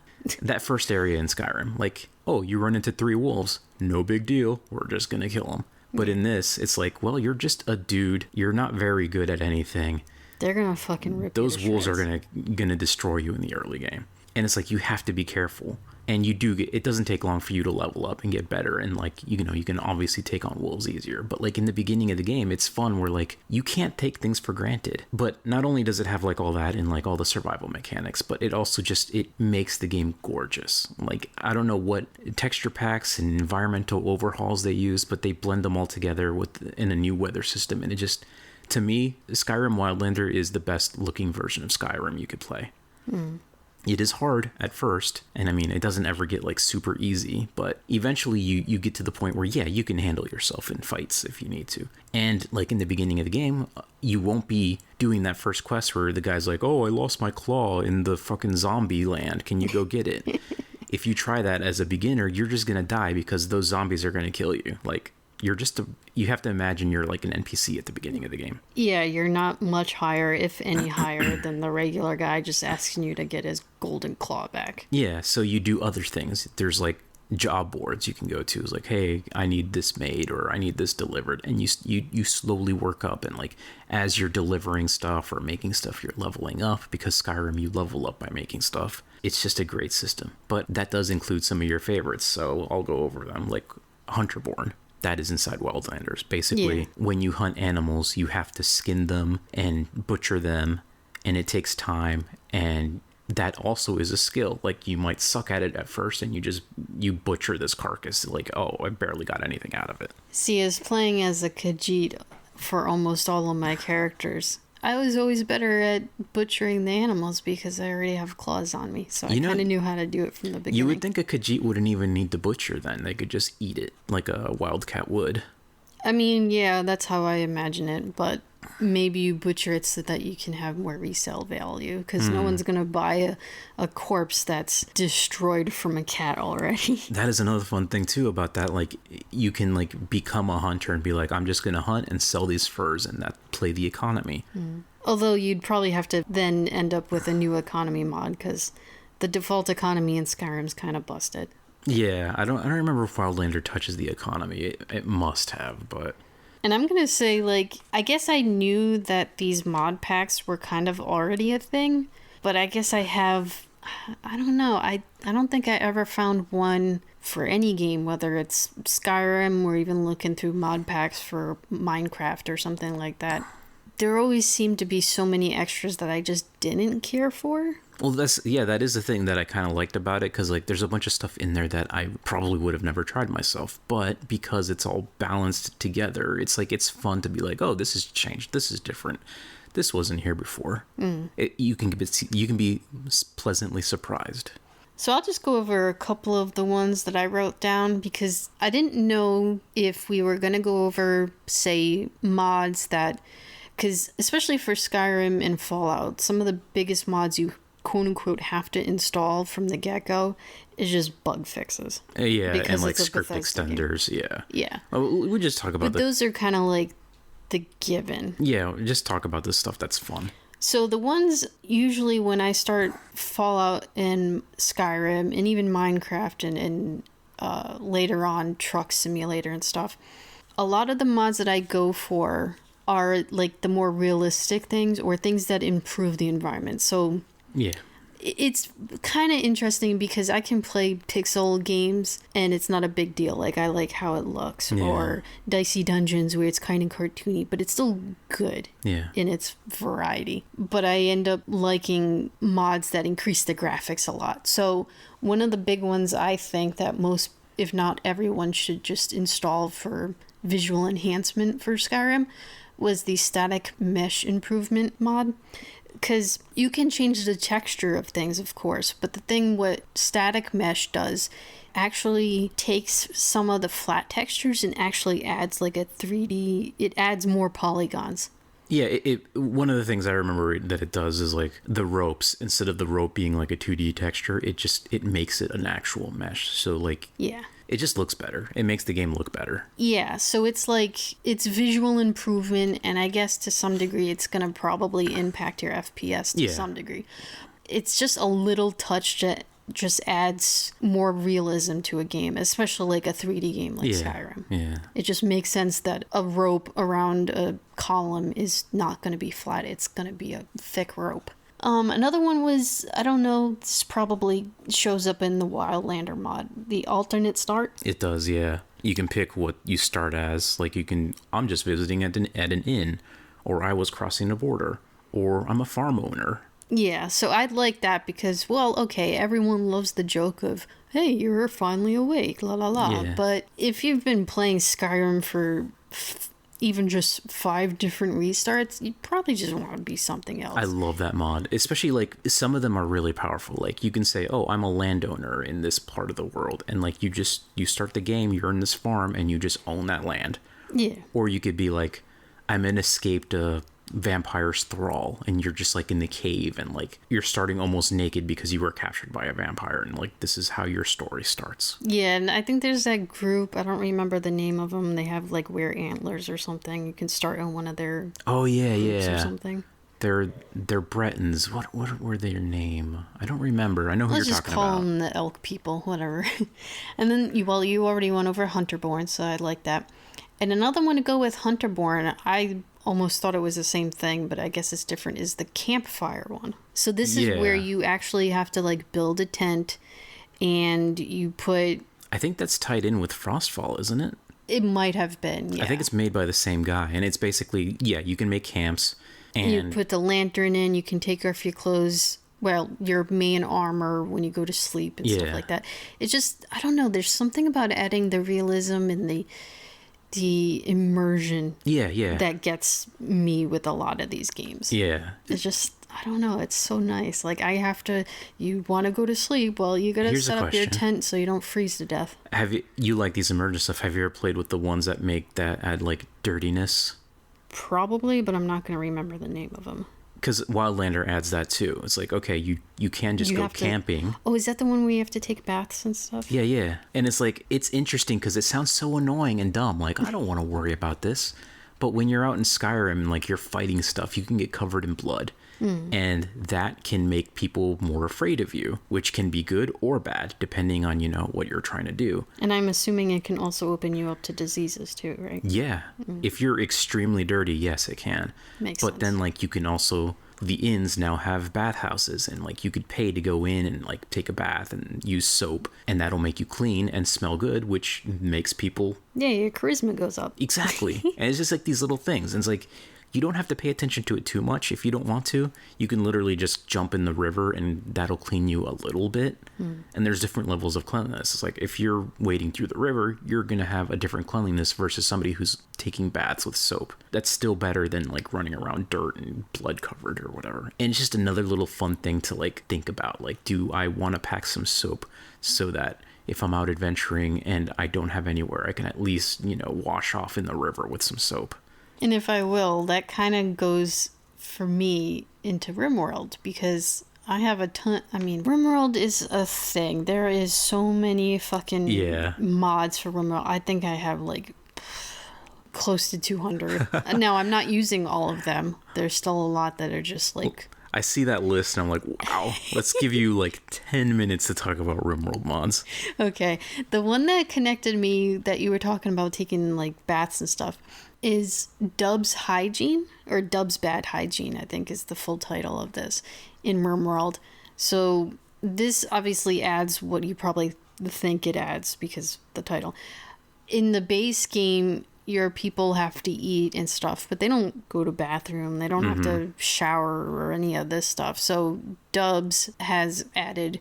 [SPEAKER 1] that first area in Skyrim, like, oh, you run into 3 wolves, no big deal, we're just gonna kill them. But in this, it's like, well, you're just a dude, you're not very good at anything.
[SPEAKER 2] They're gonna fucking rip
[SPEAKER 1] those wolves are gonna destroy you in the early game, and it's like you have to be careful. And it doesn't take long for you to level up and get better, and like you can obviously take on wolves easier. But like in the beginning of the game, it's fun where like you can't take things for granted. But not only does it have like all that and like all the survival mechanics, but it also it makes the game gorgeous. Like I don't know what texture packs and environmental overhauls they use, but they blend them all together in a new weather system, and it just, to me, Skyrim Wildlander is the best looking version of Skyrim you could play. It is hard at first, and I mean, it doesn't ever get like super easy, but eventually you get to the point where, yeah, you can handle yourself in fights if you need to. And like in the beginning of the game, you won't be doing that first quest where the guy's like, oh, I lost my claw in the fucking zombie land. Can you go get it? If you try that as a beginner, you're just going to die because those zombies are going to kill you. Like, you have to imagine you're like an NPC at the beginning of the game.
[SPEAKER 2] Yeah, you're not much higher, if any higher, than the regular guy just asking you to get his golden claw back.
[SPEAKER 1] Yeah, so you do other things. There's like job boards you can go to. It's like, hey, I need this made or I need this delivered, and you slowly work up, and like as you're delivering stuff or making stuff, you're leveling up, because Skyrim, you level up by making stuff. It's just a great system, but that does include some of your favorites, so I'll go over them, like Hunterborn. That is inside Wildlanders. Basically, when you hunt animals, you have to skin them and butcher them, and it takes time, and that also is a skill. Like, you might suck at it at first, and you butcher this carcass, like, oh, I barely got anything out of it.
[SPEAKER 2] See, as playing as a Khajiit for almost all of my characters, I was always better at butchering the animals because I already have claws on me, so I kind of knew how to do it from the beginning.
[SPEAKER 1] You would think a Khajiit wouldn't even need to butcher then. They could just eat it like a wildcat would.
[SPEAKER 2] I mean, yeah, that's how I imagine it, but maybe you butcher it so that you can have more resale value, because no one's going to buy a corpse that's destroyed from a cat already.
[SPEAKER 1] That is another fun thing too about that. Like, you can like become a hunter and be like, I'm just going to hunt and sell these furs, and that play the economy.
[SPEAKER 2] Although you'd probably have to then end up with a new economy mod, because the default economy in Skyrim's kind of busted.
[SPEAKER 1] Yeah, I don't remember if Wildlander touches the economy. It must have, but...
[SPEAKER 2] And I'm going to say, like, I guess I knew that these mod packs were kind of already a thing, but I guess I don't know. I don't think I ever found one for any game, whether it's Skyrim or even looking through mod packs for Minecraft or something like that. There always seemed to be so many extras that I just didn't care for.
[SPEAKER 1] Well, that is the thing that I kind of liked about it, because like there's a bunch of stuff in there that I probably would have never tried myself, but because it's all balanced together, it's like it's fun to be like, oh, this has changed, this is different, this wasn't here before. You can be pleasantly surprised.
[SPEAKER 2] So I'll just go over a couple of the ones that I wrote down, because I didn't know if we were going to go over, say, mods that... Because especially for Skyrim and Fallout, some of the biggest mods you quote unquote have to install from the get-go is just bug fixes.
[SPEAKER 1] Yeah,
[SPEAKER 2] because
[SPEAKER 1] and like
[SPEAKER 2] it's a
[SPEAKER 1] script
[SPEAKER 2] Bethesda
[SPEAKER 1] extenders.
[SPEAKER 2] game.
[SPEAKER 1] Yeah.
[SPEAKER 2] Yeah.
[SPEAKER 1] Oh, we just talk about
[SPEAKER 2] But those are kind of like the given.
[SPEAKER 1] Yeah, just talk about the stuff that's fun.
[SPEAKER 2] So the ones usually when I start Fallout and Skyrim and even Minecraft and later on Truck Simulator and stuff, a lot of the mods that I go for are like the more realistic things or things that improve the environment. So
[SPEAKER 1] yeah,
[SPEAKER 2] it's kind of interesting because I can play pixel games and it's not a big deal. Like I like how it looks, or Dicey Dungeons where it's kind of cartoony, but it's still good in its variety. But I end up liking mods that increase the graphics a lot. So one of the big ones I think that most, if not everyone, should just install for visual enhancement for Skyrim was the static mesh improvement mod. Because you can change the texture of things, of course, but the thing what static mesh does actually takes some of the flat textures and actually adds like a 3D, it adds more polygons.
[SPEAKER 1] Yeah, one of the things I remember that it does is like the ropes, instead of the rope being like a 2D texture, it makes it an actual mesh. So like it just looks better. It makes the game look better. Yeah,
[SPEAKER 2] so it's like it's visual improvement, and I guess to some degree it's going to probably impact your FPS to some degree. It's just a little touch that just adds more realism to a game, especially like a 3D game like Skyrim.
[SPEAKER 1] Yeah.
[SPEAKER 2] It just makes sense that a rope around a column is not going to be flat. It's going to be a thick rope. Another one was, I don't know, this probably shows up in the Wildlander mod, the alternate start.
[SPEAKER 1] It does, yeah. You can pick what you start as. Like I'm just visiting at an inn, or I was crossing a border, or I'm a farm owner.
[SPEAKER 2] Yeah, so I'd like that because, well, okay, everyone loves the joke of, hey, you're finally awake, la la la. Yeah. But if you've been playing Skyrim for even just 5 different restarts, you probably just want to be something else.
[SPEAKER 1] I love that mod, especially like some of them are really powerful. Like you can say, oh, I'm a landowner in this part of the world, and like you start the game, you're in this farm and you just own that land.
[SPEAKER 2] Yeah.
[SPEAKER 1] Or you could be like, I'm an escaped vampire's thrall, and you're just like in the cave, and like you're starting almost naked because you were captured by a vampire, and like this is how your story starts.
[SPEAKER 2] Yeah, and I think there's that group, I don't remember the name of them, they have like wear antlers or something. You can start on one of their groups or something.
[SPEAKER 1] They're Bretons. What were their name? I don't remember. I know who you're talking about. Let's just call
[SPEAKER 2] them the elk people, whatever. And then you already went over Hunterborn, so I like that. And another one to go with Hunterborn, I almost thought it was the same thing, but I guess it's different, is the campfire one. So this is where you actually have to like build a tent, and you put...
[SPEAKER 1] I think that's tied in with Frostfall, isn't it?
[SPEAKER 2] It might have been, yeah.
[SPEAKER 1] I think it's made by the same guy, and it's basically, you can make camps, and...
[SPEAKER 2] You put the lantern in, you can take off your clothes, well, your main armor when you go to sleep and stuff like that. It's just, I don't know, there's something about adding the realism and the immersion that gets me with a lot of these games. It's just, I don't know, it's so nice. Like you want to go to sleep, well, you gotta set up your tent so you don't freeze to death.
[SPEAKER 1] Have you like these immersion stuff, have you ever played with the ones that add like dirtiness?
[SPEAKER 2] Probably, but I'm not gonna remember the name of them.
[SPEAKER 1] Because Wildlander adds that too. It's like, okay, you can just go camping.
[SPEAKER 2] Oh, is that the one where you have to take baths and stuff?
[SPEAKER 1] Yeah. And it's like, it's interesting because it sounds so annoying and dumb. Like, I don't want to worry about this. But when you're out in Skyrim and like you're fighting stuff, you can get covered in blood. And that can make people more afraid of you, which can be good or bad, depending on, what you're trying to do.
[SPEAKER 2] And I'm assuming it can also open you up to diseases too, right?
[SPEAKER 1] Yeah. If you're extremely dirty, yes, it can.
[SPEAKER 2] Makes sense.
[SPEAKER 1] But then like you can also, the inns now have bathhouses, and like you could pay to go in and like take a bath and use soap, and that'll make you clean and smell good, which makes people...
[SPEAKER 2] Yeah, your charisma goes up.
[SPEAKER 1] Exactly. And it's just like these little things. And it's like, you don't have to pay attention to it too much if you don't want to. You can literally just jump in the river and that'll clean you a little bit. And there's different levels of cleanliness. It's like if you're wading through the river, you're going to have a different cleanliness versus somebody who's taking baths with soap. That's still better than like running around dirt and blood covered or whatever. And it's just another little fun thing to like think about. Like, do I want to pack some soap so that if I'm out adventuring and I don't have anywhere, I can at least, wash off in the river with some soap.
[SPEAKER 2] And if I will, that kind of goes for me into Rimworld, because I have a ton. I mean, Rimworld is a thing. There is so many fucking mods for Rimworld. I think I have like close to 200. Now, I'm not using all of them. There's still a lot that are just like...
[SPEAKER 1] I see that list and I'm like, wow, let's give you like 10 minutes to talk about Rimworld mods.
[SPEAKER 2] Okay. The one that connected me that you were talking about taking like baths and stuff is Dub's Hygiene, or Dub's Bad Hygiene, I think is the full title of this in Rimworld. So this obviously adds what you probably think it adds because the title. In the base game, your people have to eat and stuff, but they don't go to bathroom. They don't have to shower or any of this stuff. So Dubs has added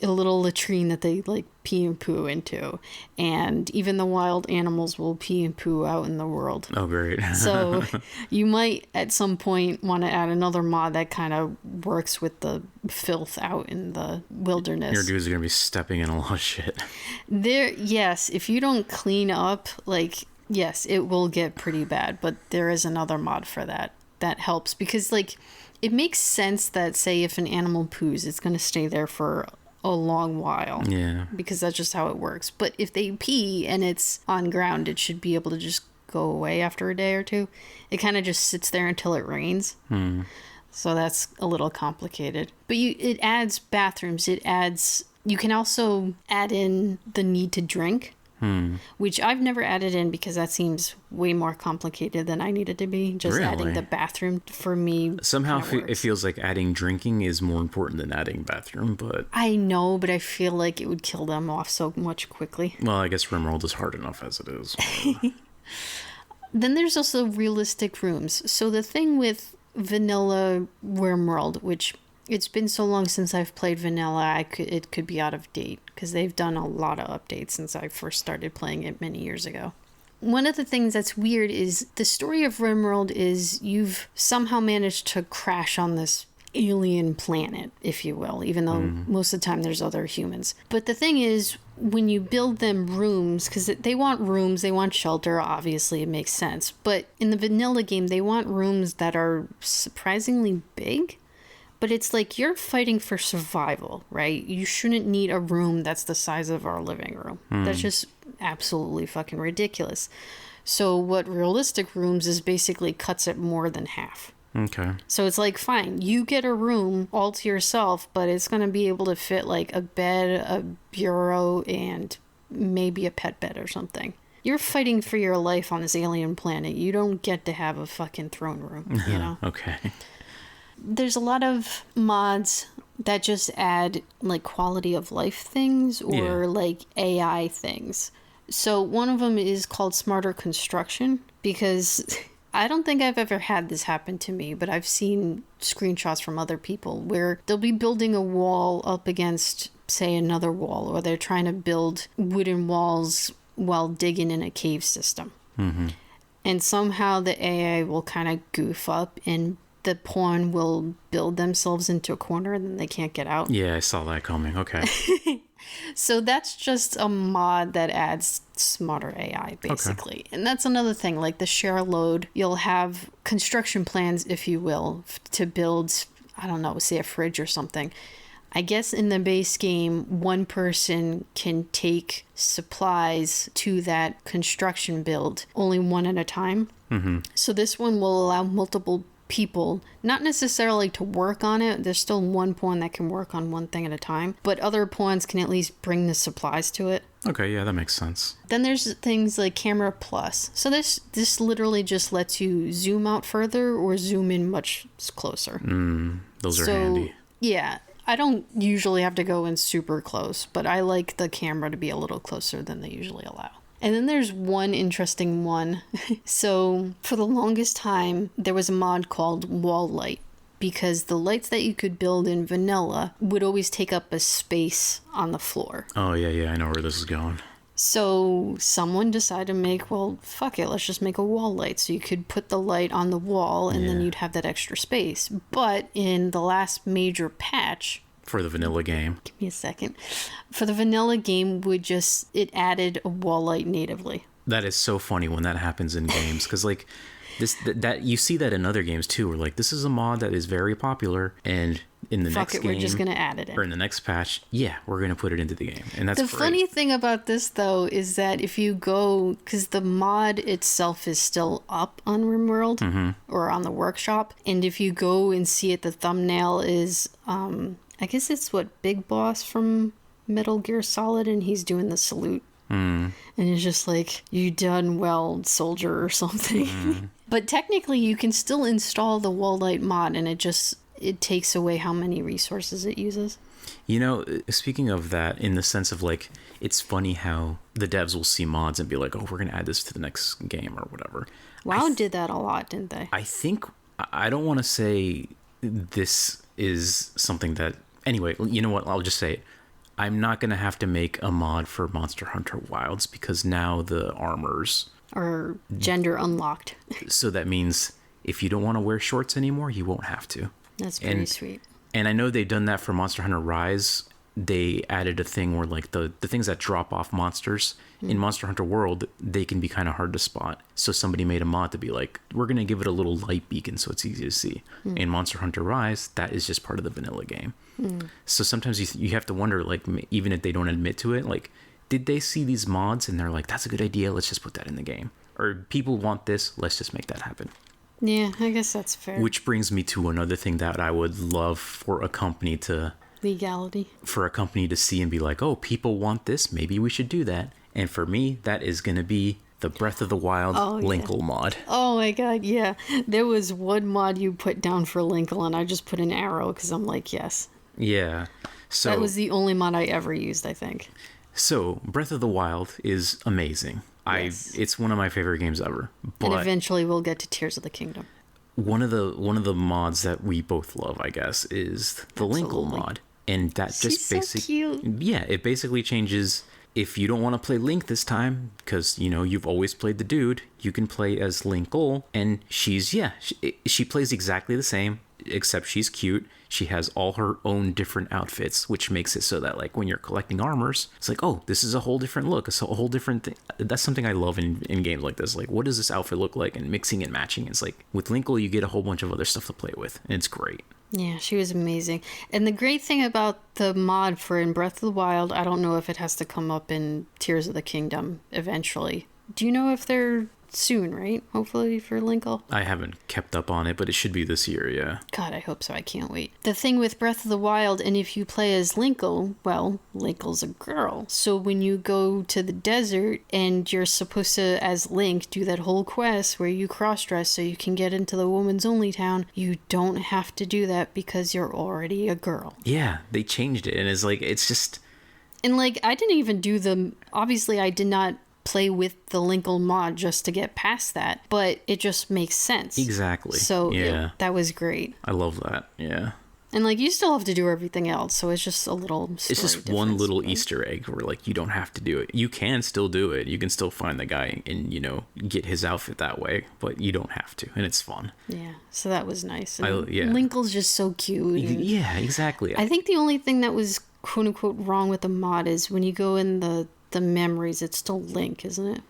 [SPEAKER 2] a little latrine that they like pee and poo into, and even the wild animals will pee and poo out in the world.
[SPEAKER 1] Oh, great.
[SPEAKER 2] So you might at some point want to add another mod that kind of works with the filth out in the wilderness.
[SPEAKER 1] Your dudes are gonna be stepping in a lot of shit.
[SPEAKER 2] Yes, if you don't clean up, like, yes, it will get pretty bad, but there is another mod for that helps, because like it makes sense that, say, if an animal poos, it's going to stay there for a long while. Yeah. Because that's just how it works. But if they pee and it's on ground, it should be able to just go away after a day or two. It kind of just sits there until it rains. So that's a little complicated. But it adds bathrooms. You can also add in the need to drink. Which I've never added in because that seems way more complicated than I need it to be. Just adding the bathroom for me.
[SPEAKER 1] Somehow it feels like adding drinking is more important than adding bathroom, but...
[SPEAKER 2] I know, but I feel like it would kill them off so much quickly.
[SPEAKER 1] Well, I guess Rimworld is hard enough as it is.
[SPEAKER 2] Then there's also realistic rooms. So the thing with vanilla Rimworld, which... It's been so long since I've played vanilla, it could be out of date, because they've done a lot of updates since I first started playing it many years ago. One of the things that's weird is the story of Rimworld is you've somehow managed to crash on this alien planet, if you will, even though most of the time there's other humans. But the thing is, when you build them rooms, because they want rooms, they want shelter, obviously it makes sense. But in the vanilla game, they want rooms that are surprisingly big. But it's like you're fighting for survival, right? You shouldn't need a room that's the size of our living room. That's just absolutely fucking ridiculous. So what realistic rooms is basically cuts it more than half. Okay. So it's like, fine, you get a room all to yourself, but it's going to be able to fit like a bed, a bureau, and maybe a pet bed or something. You're fighting for your life on this alien planet. You don't get to have a fucking throne room, you know? Okay. There's a lot of mods that just add like quality of life things or like AI things. So one of them is called smarter construction, because I don't think I've ever had this happen to me, but I've seen screenshots from other people where they'll be building a wall up against, say, another wall, or they're trying to build wooden walls while digging in a cave system. And somehow the AI will kind of goof up and the pawn will build themselves into a corner and then they can't get out.
[SPEAKER 1] Yeah, I saw that coming. Okay.
[SPEAKER 2] So that's just a mod that adds smarter AI, basically. Okay. And that's another thing, like the share load. You'll have construction plans, if you will, to build, I don't know, say a fridge or something. I guess in the base game, one person can take supplies to that construction build, only one at a time. So this one will allow multiple people, not necessarily to work on it. There's still one pawn that can work on one thing at a time, but other pawns can at least bring the supplies to it.
[SPEAKER 1] Okay, yeah, that makes sense.
[SPEAKER 2] Then there's things like Camera Plus. So this literally just lets you zoom out further or zoom in much closer.
[SPEAKER 1] Those are handy.
[SPEAKER 2] Yeah, I don't usually have to go in super close, but I like the camera to be a little closer than they usually allow. And then there's one interesting one. So for the longest time, there was a mod called Wall Light, because the lights that you could build in vanilla would always take up a space on the floor.
[SPEAKER 1] Oh, yeah, I know where this is going.
[SPEAKER 2] So someone decided to make, well, fuck it, let's just make a wall light. So you could put the light on the wall and then you'd have that extra space. But in the last major patch...
[SPEAKER 1] For the vanilla game.
[SPEAKER 2] Give me a second. For the vanilla game, it added a wall light natively.
[SPEAKER 1] That is so funny when that happens in games, because like that you see that in other games too, where like this is a mod that is very popular and in the
[SPEAKER 2] Fuck
[SPEAKER 1] next
[SPEAKER 2] it,
[SPEAKER 1] game,
[SPEAKER 2] we're just gonna add it in.
[SPEAKER 1] or in the next patch, yeah, we're gonna put it into the game, and that's
[SPEAKER 2] The
[SPEAKER 1] great.
[SPEAKER 2] funny thing about this, though, is that if you go, because the mod itself is still up on Rimworld or on the workshop, and if you go and see it, the thumbnail is, I guess it's what Big Boss from Metal Gear Solid, and he's doing the salute. And it's just like, you done well, soldier, or something. But technically, you can still install the Wallite mod, and it takes away how many resources it uses.
[SPEAKER 1] You know, speaking of that, in the sense of like, it's funny how the devs will see mods and be like, oh, we're going to add this to the next game or whatever.
[SPEAKER 2] WoW did that a lot, didn't they?
[SPEAKER 1] I think, I don't want to say this is something that, anyway, you know what, I'll just say it. I'm not going to have to make a mod for Monster Hunter Wilds because now the armors
[SPEAKER 2] Or gender unlocked.
[SPEAKER 1] So that means if you don't want to wear shorts anymore, you won't have to.
[SPEAKER 2] That's pretty sweet.
[SPEAKER 1] And I know they've done that for Monster Hunter Rise. They added a thing where like the things that drop off monsters in Monster Hunter World, they can be kind of hard to spot. So somebody made a mod to be like, we're going to give it a little light beacon so it's easy to see. In Monster Hunter Rise, that is just part of the vanilla game. So sometimes you have to wonder, like, even if they don't admit to it, like, did they see these mods and they're like, that's a good idea, let's just put that in the game? Or people want this, let's just make that happen.
[SPEAKER 2] Yeah, I guess that's fair.
[SPEAKER 1] Which brings me to another thing that I would love for a company to...
[SPEAKER 2] Legality.
[SPEAKER 1] For a company to see and be like, oh, people want this, maybe we should do that. And for me, that is going to be the Breath of the Wild Linkle mod.
[SPEAKER 2] Oh my god, yeah. There was one mod you put down for Linkle, and I just put an arrow because I'm like, yes.
[SPEAKER 1] Yeah. So
[SPEAKER 2] that was the only mod I ever used, I think.
[SPEAKER 1] So, Breath of the Wild is amazing.
[SPEAKER 2] Yes.
[SPEAKER 1] It's one of my favorite games ever. But
[SPEAKER 2] and eventually we'll get to Tears of the Kingdom.
[SPEAKER 1] One of the mods that we both love, I guess, is the Linkle mod. And that just basically,
[SPEAKER 2] so cute.
[SPEAKER 1] Yeah, it basically changes. If you don't want to play Link this time, because you know you've always played the dude, you can play as Linkle, and she plays exactly the same, except she's cute. She has all her own different outfits, which makes it so that like when you're collecting armors, it's like, oh, this is a whole different look. It's a whole different thing. That's something I love in games like this. Like, what does this outfit look like? And mixing and matching. It's like with Linkle, you get a whole bunch of other stuff to play with, and it's great.
[SPEAKER 2] Yeah, she was amazing. And the great thing about the mod for in Breath of the Wild, I don't know if it has to come up in Tears of the Kingdom eventually. Do you know if they're soon, right? Hopefully for Linkle.
[SPEAKER 1] I haven't kept up on it, but it should be this year, yeah.
[SPEAKER 2] God, I hope so. I can't wait. The thing with Breath of the Wild, and if you play as Linkle, well, Linkle's a girl. So when you go to the desert and you're supposed to, as Link, do that whole quest where you cross-dress so you can get into the woman's only town, you don't have to do that because you're already a girl.
[SPEAKER 1] Yeah, they changed it, and it's like, it's just...
[SPEAKER 2] And like, I didn't even do the... Obviously, I did not play with the Linkle mod just to get past that, but it just makes sense.
[SPEAKER 1] Exactly.
[SPEAKER 2] So
[SPEAKER 1] yeah,
[SPEAKER 2] that was great.
[SPEAKER 1] I love that. Yeah.
[SPEAKER 2] And like, you still have to do everything else, so it's just a little story
[SPEAKER 1] it's just one little Easter egg where like you don't have to do it. You can still do it. You can still find the guy and get his outfit that way, but you don't have to, and it's fun.
[SPEAKER 2] Yeah, so that was nice.
[SPEAKER 1] Yeah.
[SPEAKER 2] Linkle's just so cute.
[SPEAKER 1] Yeah, exactly.
[SPEAKER 2] I think the only thing that was quote unquote wrong with the mod is when you go in the memories, it's still Link, isn't it?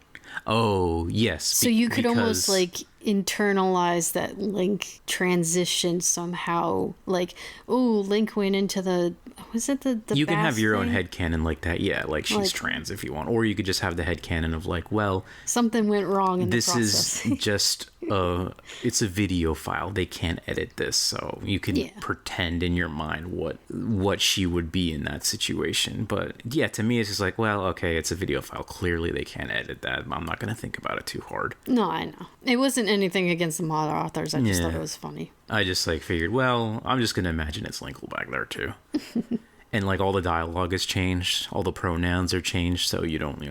[SPEAKER 1] Oh, yes.
[SPEAKER 2] So you could almost like internalize that Link transition somehow. Like, oh, Link went into the... Was it the
[SPEAKER 1] you can have your own
[SPEAKER 2] thing?
[SPEAKER 1] headcanon like that. Yeah, like she's trans if you want. Or you could just have the headcanon of like, well...
[SPEAKER 2] Something went wrong in the process.
[SPEAKER 1] This is just... it's a video file. They can't edit this. So you can pretend in your mind what she would be in that situation. But yeah, to me, it's just like, well, okay, it's a video file. Clearly they can't edit that. I'm not going to think about it too hard.
[SPEAKER 2] No, I know. It wasn't anything against the mod authors. I just thought it was funny.
[SPEAKER 1] I just like figured, well, I'm just going to imagine it's Linkle back there too. And like all the dialogue has changed, all the pronouns are changed, so you don't,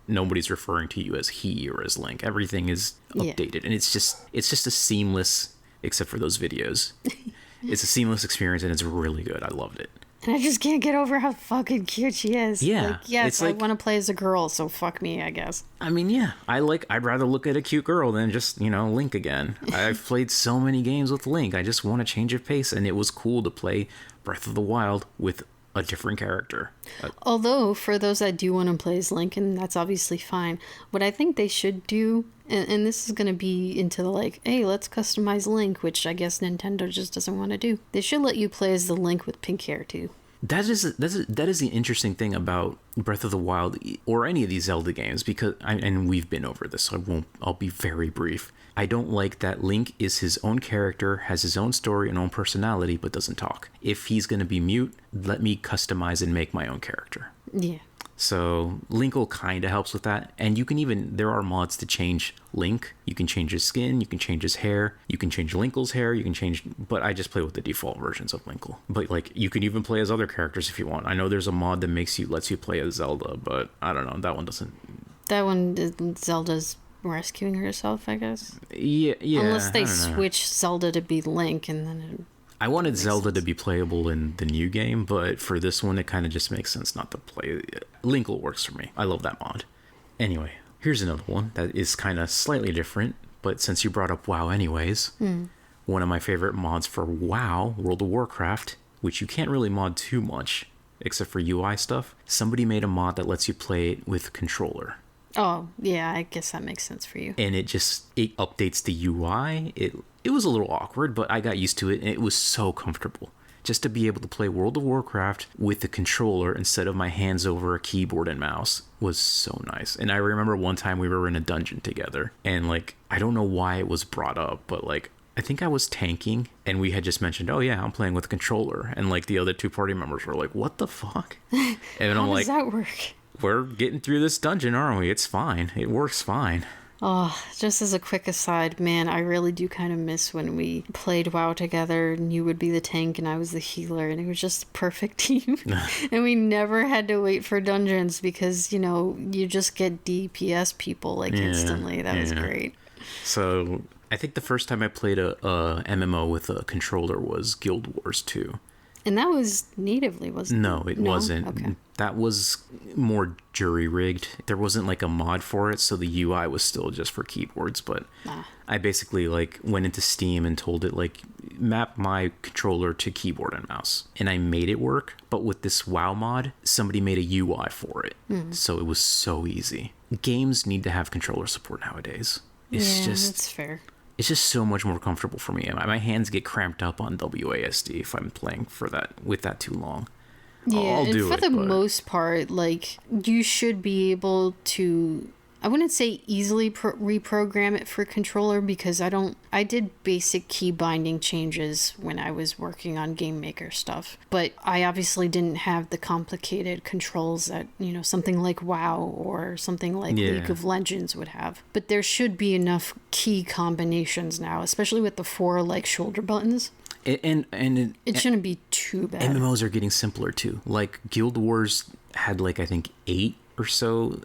[SPEAKER 1] nobody's referring to you as he or as Link. Everything is updated, and it's just a seamless, except for those videos. It's a seamless experience, and it's really good. I loved it.
[SPEAKER 2] And I just can't get over how fucking cute she is.
[SPEAKER 1] Yeah.
[SPEAKER 2] Like, yes, I want to play as a girl, so fuck me, I guess.
[SPEAKER 1] I mean, yeah. I'd rather look at a cute girl than just, Link again. I've played so many games with Link. I just want to change of pace, and it was cool to play Breath of the Wild with a different character.
[SPEAKER 2] Although, for those that do want to play as Link, and that's obviously fine, what I think they should do, and this is going to be into the like, hey, let's customize Link, which I guess Nintendo just doesn't want to do. They should let you play as the Link with pink hair, too.
[SPEAKER 1] That is the interesting thing about Breath of the Wild or any of these Zelda games, because and we've been over this, so I'll be very brief. I don't like that Link is his own character, has his own story and own personality, but doesn't talk. If he's going to be mute, let me customize and make my own character.
[SPEAKER 2] Yeah.
[SPEAKER 1] So Linkle kind of helps with that. And you can even, there are mods to change Link. You can change his skin, you can change his hair, you can change Linkle's hair, you can change, but I just play with the default versions of Linkle. But like, you can even play as other characters if you want. I know there's a mod that lets you play as Zelda, but I don't know, that one doesn't.
[SPEAKER 2] That one, Zelda's rescuing herself, I guess.
[SPEAKER 1] Yeah.
[SPEAKER 2] Unless they switch Zelda to be Link, and then
[SPEAKER 1] I wanted Zelda to be playable in the new game, but for this one, it kind of just makes sense not to play. Linkle works for me. I love that mod. Anyway, here's another one that is kind of slightly different, but since you brought up WoW anyways, one of my favorite mods for WoW, World of Warcraft, which you can't really mod too much, except for UI stuff, somebody made a mod that lets you play it with controller.
[SPEAKER 2] Oh, yeah, I guess that makes sense for you.
[SPEAKER 1] And it updates the UI. It was a little awkward, but I got used to it, and it was so comfortable. Just to be able to play World of Warcraft with the controller instead of my hands over a keyboard and mouse was so nice. And I remember one time we were in a dungeon together, and like, I don't know why it was brought up, but like, I think I was tanking, and we had just mentioned, oh yeah, I'm playing with a controller. And like, the other two party members were like, what the fuck? And
[SPEAKER 2] How does that work?
[SPEAKER 1] We're getting through this dungeon, aren't we? It's fine. It works fine.
[SPEAKER 2] Oh, just as a quick aside, man, I really do kind of miss when we played WoW together and you would be the tank and I was the healer, and it was just a perfect team. And we never had to wait for dungeons because, you know, you just get DPS people like instantly. That was great.
[SPEAKER 1] So I think the first time I played a MMO with a controller was Guild Wars 2.
[SPEAKER 2] And that was natively, wasn't it?
[SPEAKER 1] No, it wasn't.
[SPEAKER 2] Okay.
[SPEAKER 1] That was more jury-rigged. There wasn't like a mod for it, so the UI was still just for keyboards. But I basically like went into Steam and told it like, map my controller to keyboard and mouse. And I made it work. But with this WoW mod, somebody made a UI for it. So it was so easy. Games need to have controller support nowadays.
[SPEAKER 2] That's fair.
[SPEAKER 1] It's just so much more comfortable for me. My hands get cramped up on WASD if I'm playing with that too long.
[SPEAKER 2] Yeah,
[SPEAKER 1] I'll
[SPEAKER 2] and
[SPEAKER 1] do
[SPEAKER 2] for
[SPEAKER 1] it,
[SPEAKER 2] the
[SPEAKER 1] but
[SPEAKER 2] most part, like, you should be able to, I wouldn't say easily reprogram it for controller, because I did basic key binding changes when I was working on Game Maker stuff, but I obviously didn't have the complicated controls that, you know, something like WoW or something like League of Legends would have. But there should be enough key combinations now, especially with the 4 like shoulder buttons.
[SPEAKER 1] And
[SPEAKER 2] it shouldn't be too bad.
[SPEAKER 1] MMOs are getting simpler too. Like Guild Wars had like, I think 8 or so.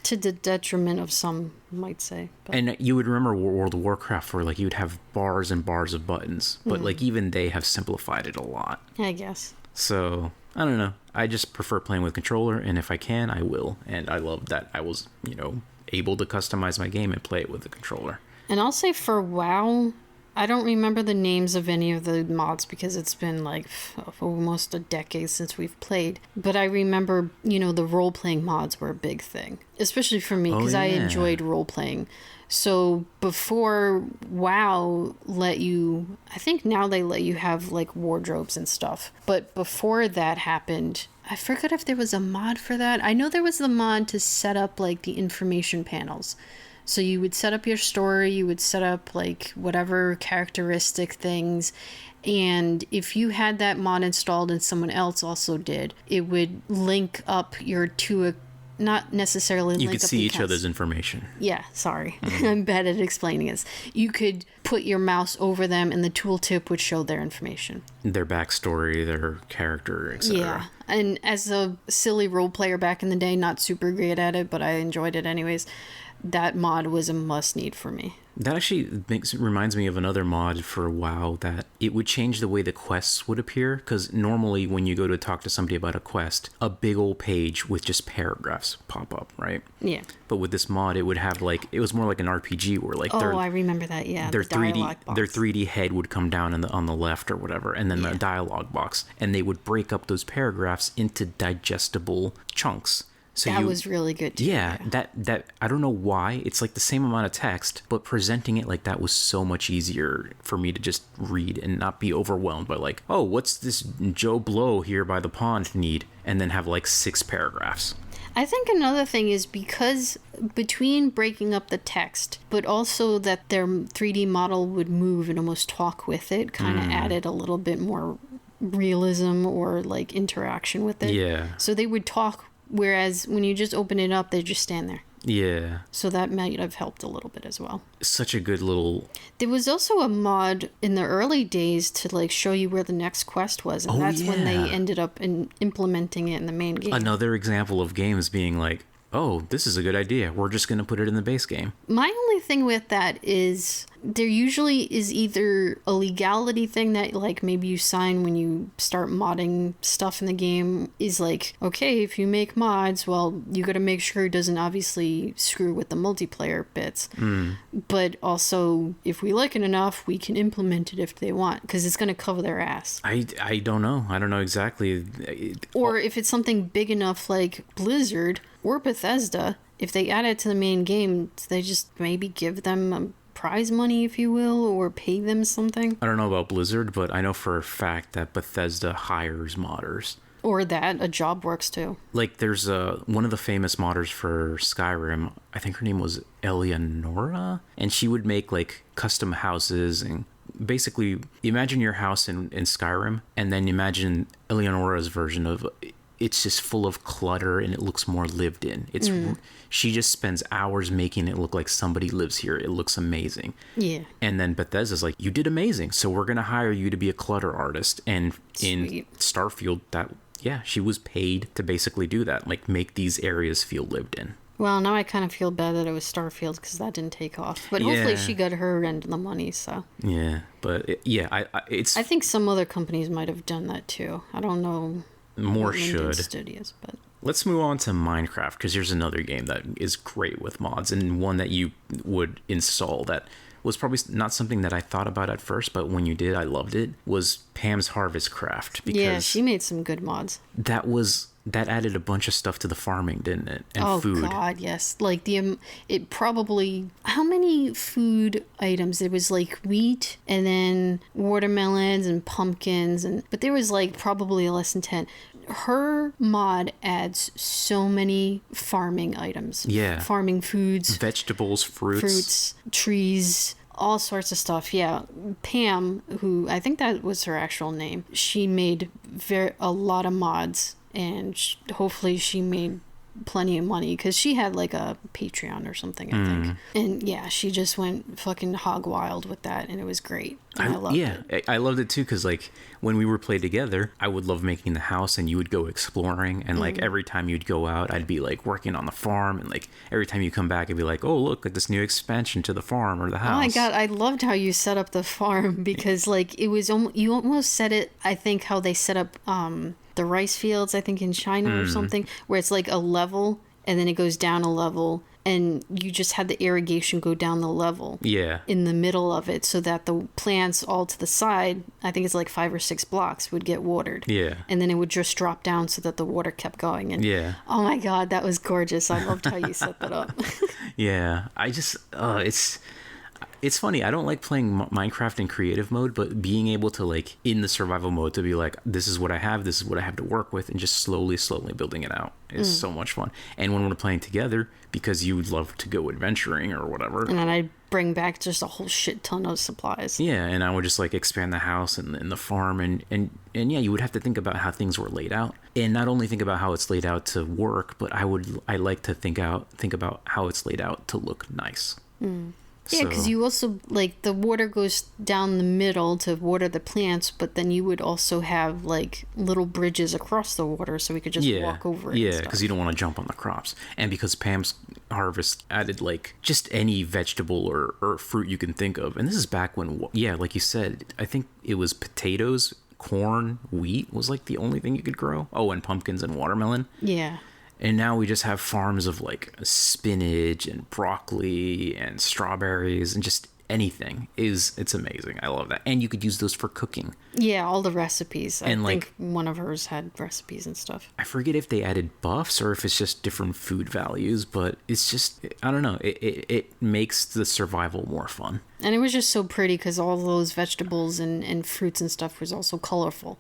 [SPEAKER 2] To the detriment of some might say. But.
[SPEAKER 1] And you would remember World of Warcraft where like you would have bars and bars of buttons, but like even they have simplified it a lot.
[SPEAKER 2] I guess.
[SPEAKER 1] So I don't know. I just prefer playing with controller, and if I can, I will. And I love that I was, you know, able to customize my game and play it with the controller. And
[SPEAKER 2] I'll say for WoW, I don't remember the names of any of the mods because it's been like almost a decade since we've played. But I remember, you know, the role-playing mods were a big thing, especially for me because I enjoyed role-playing. So before WoW let you, I think now they let you have like wardrobes and stuff. But before that happened, I forgot if there was a mod for that. I know there was the mod to set up like the information panels. So you would set up your story, you would set up like whatever characteristic things, and if you had that mod installed and someone else also did, it would link up your two, not necessarily link up.
[SPEAKER 1] You could see each other's information.
[SPEAKER 2] Yeah, sorry. I'm bad at explaining this. You could put your mouse over them and the tooltip would show their information. Their
[SPEAKER 1] backstory, their character, etc.
[SPEAKER 2] Yeah, and as a silly role player back in the day, not super great at it, but I enjoyed it anyways. That mod was a must need for me.
[SPEAKER 1] That actually reminds me of another mod for WoW, that it would change the way the quests would appear, because normally when you go to talk to somebody about a quest, a big old page with just paragraphs pop up, right?
[SPEAKER 2] Yeah.
[SPEAKER 1] But with this mod, it would have like, it was more like an RPG where like
[SPEAKER 2] I remember that. Yeah.
[SPEAKER 1] their
[SPEAKER 2] the dialogue
[SPEAKER 1] 3D
[SPEAKER 2] box.
[SPEAKER 1] their 3D head would come down on the left or whatever, and then the dialogue box, and they would break up those paragraphs into digestible chunks. So
[SPEAKER 2] that was really good too.
[SPEAKER 1] Yeah, that I don't know why. It's like the same amount of text, but presenting it like that was so much easier for me to just read and not be overwhelmed by like, oh, what's this Joe Blow here by the pond need? And then have like 6 paragraphs.
[SPEAKER 2] I think another thing is because between breaking up the text, but also that their 3D model would move and almost talk with it, kind of added a little bit more realism or like interaction with it.
[SPEAKER 1] Yeah.
[SPEAKER 2] So they would talk. Whereas when you just open it up, they just stand there.
[SPEAKER 1] Yeah.
[SPEAKER 2] So that might have helped a little bit as well.
[SPEAKER 1] Such a good little...
[SPEAKER 2] There was also a mod in the early days to like show you where the next quest was. And that's when they ended up implementing it in the main game.
[SPEAKER 1] Another example of games being like, oh, this is a good idea. We're just going to put it in the base game.
[SPEAKER 2] My only thing with that is there usually is either a legality thing that like maybe you sign when you start modding stuff in the game is like, okay, if you make mods, well, you got to make sure it doesn't obviously screw with the multiplayer bits. But also, if we like it enough, we can implement it if they want, because it's going to cover their ass.
[SPEAKER 1] I don't know. I don't know exactly.
[SPEAKER 2] Or if it's something big enough like Blizzard or Bethesda, if they add it to the main game, they just maybe give them prize money, if you will, or pay them something.
[SPEAKER 1] I don't know about Blizzard, but I know for a fact that Bethesda hires modders.
[SPEAKER 2] Or that a job works too.
[SPEAKER 1] Like there's one of the famous modders for Skyrim, I think her name was Eleonora, and she would make like custom houses. And basically imagine your house in Skyrim, and then imagine Eleonora's version of it's just full of clutter and it looks more lived in. It's she just spends hours making it look like somebody lives here. It looks amazing. Yeah. And then Bethesda's like, you did amazing, so we're gonna hire you to be a clutter artist. And in Starfield, she was paid to basically do that, like make these areas feel lived in.
[SPEAKER 2] Well, now I kind of feel bad that it was Starfield because that didn't take off. But hopefully she got her end of the money, so.
[SPEAKER 1] Yeah, but I
[SPEAKER 2] think some other companies might have done that too. I don't know.
[SPEAKER 1] More should.
[SPEAKER 2] Studios, but
[SPEAKER 1] let's move on to Minecraft, because here's another game that is great with mods, and one that you would install that was probably not something that I thought about at first, but when you did, I loved it, was Pam's Harvest Craft. Because
[SPEAKER 2] she made some good mods.
[SPEAKER 1] That added a bunch of stuff to the farming, didn't it? And food.
[SPEAKER 2] Oh god, yes. Like it probably, how many food items? There was like wheat and then watermelons and pumpkins, but there was like probably less than 10. Her mod adds so many farming items. Yeah. Farming foods.
[SPEAKER 1] Vegetables, fruits,
[SPEAKER 2] trees, all sorts of stuff. Yeah. Pam, who I think that was her actual name, she made a lot of mods, and hopefully she made plenty of money because she had like a Patreon or something, I think. And yeah, she just went fucking hog wild with that, and it was great. I loved it.
[SPEAKER 1] I loved it too, because like when we were playing together, I would love making the house and you would go exploring, and like every time you'd go out, I'd be like working on the farm, and like every time you come back, I'd be like, oh, look at this new expansion to the farm or the house.
[SPEAKER 2] Oh my god, I loved how you set up the farm, because like it was you almost set it, I think, how they set up the rice fields, I think in China or something, where it's like a level and then it goes down a level, and you just had the irrigation go down the level in the middle of it, so that the plants all to the side, I think it's like 5 or 6 blocks, would get watered. And then it would just drop down so that the water kept going. And oh my god, that was gorgeous. I loved how you set that up.
[SPEAKER 1] I just it's funny, I don't like playing Minecraft in creative mode, but being able to, like, in the survival mode, to be like, this is what I have to work with, and just slowly building it out is so much fun. And when we're playing together, because you would love to go adventuring or whatever,
[SPEAKER 2] and then I'd bring back just a whole shit ton of supplies.
[SPEAKER 1] And I would just like expand the house and the farm, and you would have to think about how things were laid out, and not only think about how it's laid out to work, but I like to think about how it's laid out to look nice.
[SPEAKER 2] Yeah, because you also, like, the water goes down the middle to water the plants, but then you would also have, like, little bridges across the water so we could just walk over it.
[SPEAKER 1] Yeah, because you don't want to jump on the crops. And because Pam's Harvest added, like, just any vegetable or fruit you can think of. And this is back when, yeah, like you said, I think it was potatoes, corn, wheat was, like, the only thing you could grow. Oh, and pumpkins and watermelon.
[SPEAKER 2] Yeah.
[SPEAKER 1] And now we just have farms of like spinach and broccoli and strawberries and just anything. It's amazing. I love that. And you could use those for cooking.
[SPEAKER 2] Yeah, all the recipes.
[SPEAKER 1] And
[SPEAKER 2] I think one of hers had recipes and stuff.
[SPEAKER 1] I forget if they added buffs or if it's just different food values, but it's just, I don't know. It makes the survival more fun.
[SPEAKER 2] And it was just so pretty because all those vegetables and fruits and stuff was also colorful.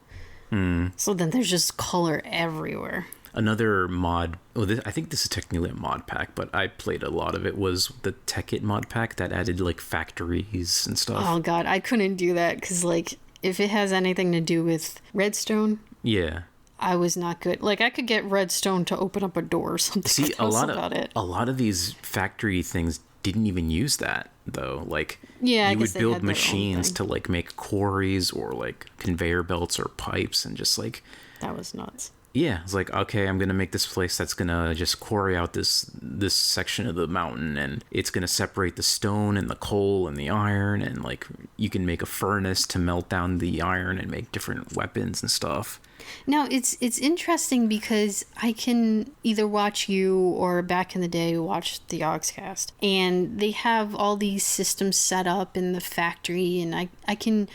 [SPEAKER 2] So then there's just color everywhere.
[SPEAKER 1] Another mod, I think this is technically a mod pack, but I played a lot of it, was the Tech-It mod pack that added like factories and stuff.
[SPEAKER 2] Oh god, I couldn't do that because like if it has anything to do with redstone,
[SPEAKER 1] yeah,
[SPEAKER 2] I was not good. Like I could get redstone to open up a door or something.
[SPEAKER 1] See, a lot of these factory things didn't even use that though. Like
[SPEAKER 2] yeah,
[SPEAKER 1] you would build machines to like make quarries or like conveyor belts or pipes and just like
[SPEAKER 2] that was nuts.
[SPEAKER 1] Yeah, it's like, okay, I'm gonna make this place that's gonna just quarry out this section of the mountain, and it's gonna separate the stone and the coal and the iron, and like you can make a furnace to melt down the iron and make different weapons and stuff.
[SPEAKER 2] Now it's interesting because I can either watch you or back in the day watch the Yogscast, and they have all these systems set up in the factory, and I can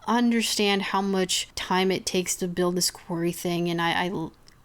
[SPEAKER 2] understand how much time it takes to build this quarry thing, and I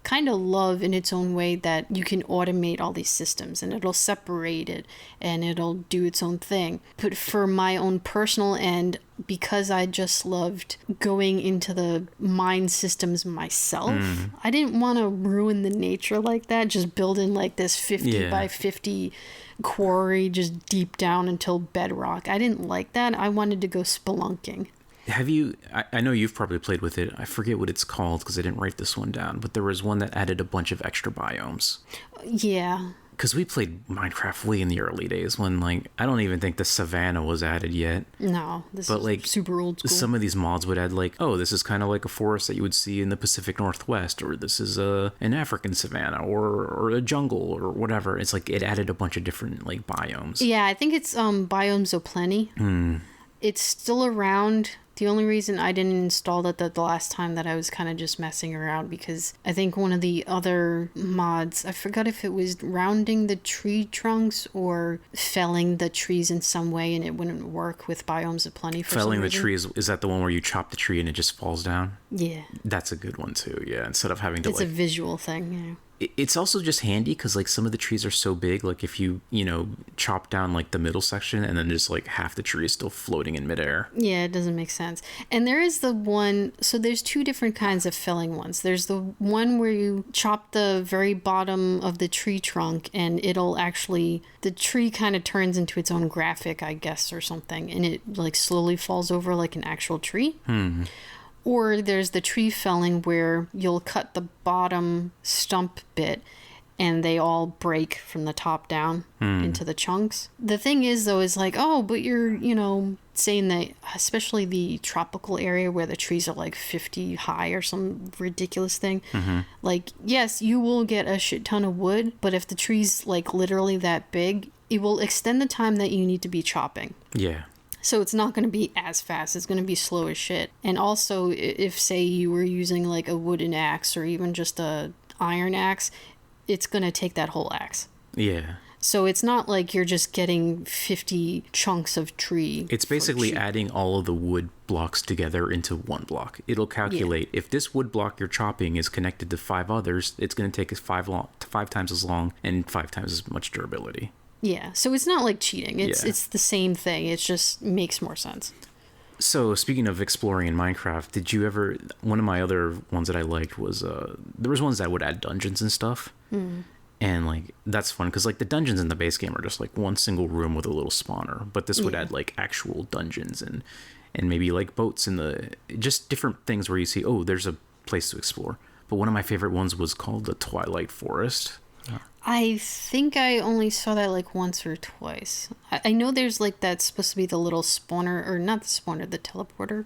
[SPEAKER 2] kind of love in its own way that you can automate all these systems and it'll separate it and it'll do its own thing. But for my own personal end, because I just loved going into the mine systems myself, I didn't want to ruin the nature like that, just building like this 50 by 50 quarry just deep down until bedrock. I didn't like that. I wanted to go spelunking.
[SPEAKER 1] Have you, I know you've probably played with it. I forget what it's called because I didn't write this one down, but there was one that added a bunch of extra biomes.
[SPEAKER 2] Yeah.
[SPEAKER 1] Because we played Minecraft way in the early days when, like, I don't even think the savannah was added yet.
[SPEAKER 2] No, this is like super old school.
[SPEAKER 1] Some of these mods would add, like, oh, this is kind of like a forest that you would see in the Pacific Northwest, or this is an African savannah, or a jungle, or whatever. It's like it added a bunch of different, like, biomes.
[SPEAKER 2] Yeah, I think it's Biomes O' Plenty. It's still around. The only reason I didn't install it the last time that I was kind of just messing around because I think one of the other mods, I forgot if it was rounding the tree trunks or felling the trees in some way and it wouldn't work with Biomes O' Plenty for
[SPEAKER 1] Felling
[SPEAKER 2] some
[SPEAKER 1] the
[SPEAKER 2] reason.
[SPEAKER 1] tree, is that the one where you chop the tree and it just falls down?
[SPEAKER 2] Yeah.
[SPEAKER 1] That's a good one too, yeah. Instead of having to
[SPEAKER 2] It's a visual thing, yeah.
[SPEAKER 1] It's also just handy because like some of the trees are so big, like if you chop down like the middle section and then just like half the tree is still floating in midair.
[SPEAKER 2] Yeah, it doesn't make sense. And there is the one, so there's two different kinds of felling ones. There's the one where you chop the very bottom of the tree trunk and it'll actually, the tree kind of turns into its own graphic, I guess, or something, and it like slowly falls over like an actual tree. Or there's the tree felling where you'll cut the bottom stump bit and they all break from the top down into the chunks. The thing is, though, is like, oh, but you're, saying that, especially the tropical area where the trees are like 50 high or some ridiculous thing. Like, yes, you will get a shit ton of wood, but if the tree's like literally that big, it will extend the time that you need to be chopping.
[SPEAKER 1] Yeah.
[SPEAKER 2] So it's not going to be as fast. It's going to be slow as shit. And also, if, say, you were using, like, a wooden axe or even just a iron axe, it's going to take that whole axe.
[SPEAKER 1] Yeah.
[SPEAKER 2] So it's not like you're just getting 50 chunks of tree.
[SPEAKER 1] It's basically adding all of the wood blocks together into one block. It'll calculate if this wood block you're chopping is connected to 5 others, it's going to take us 5 times as long and 5 times as much durability.
[SPEAKER 2] Yeah, so it's not like cheating. It's the same thing. It just makes more sense.
[SPEAKER 1] So speaking of exploring in Minecraft, did you ever? One of my other ones that I liked was there was ones that would add dungeons and stuff, and like that's fun because like the dungeons in the base game are just like one single room with a little spawner, but this would add like actual dungeons and maybe like boats in the just different things where you see there's a place to explore. But one of my favorite ones was called the Twilight Forest.
[SPEAKER 2] I think I only saw that like once or twice. I know there's like that's supposed to be the little spawner, or not the spawner, the teleporter.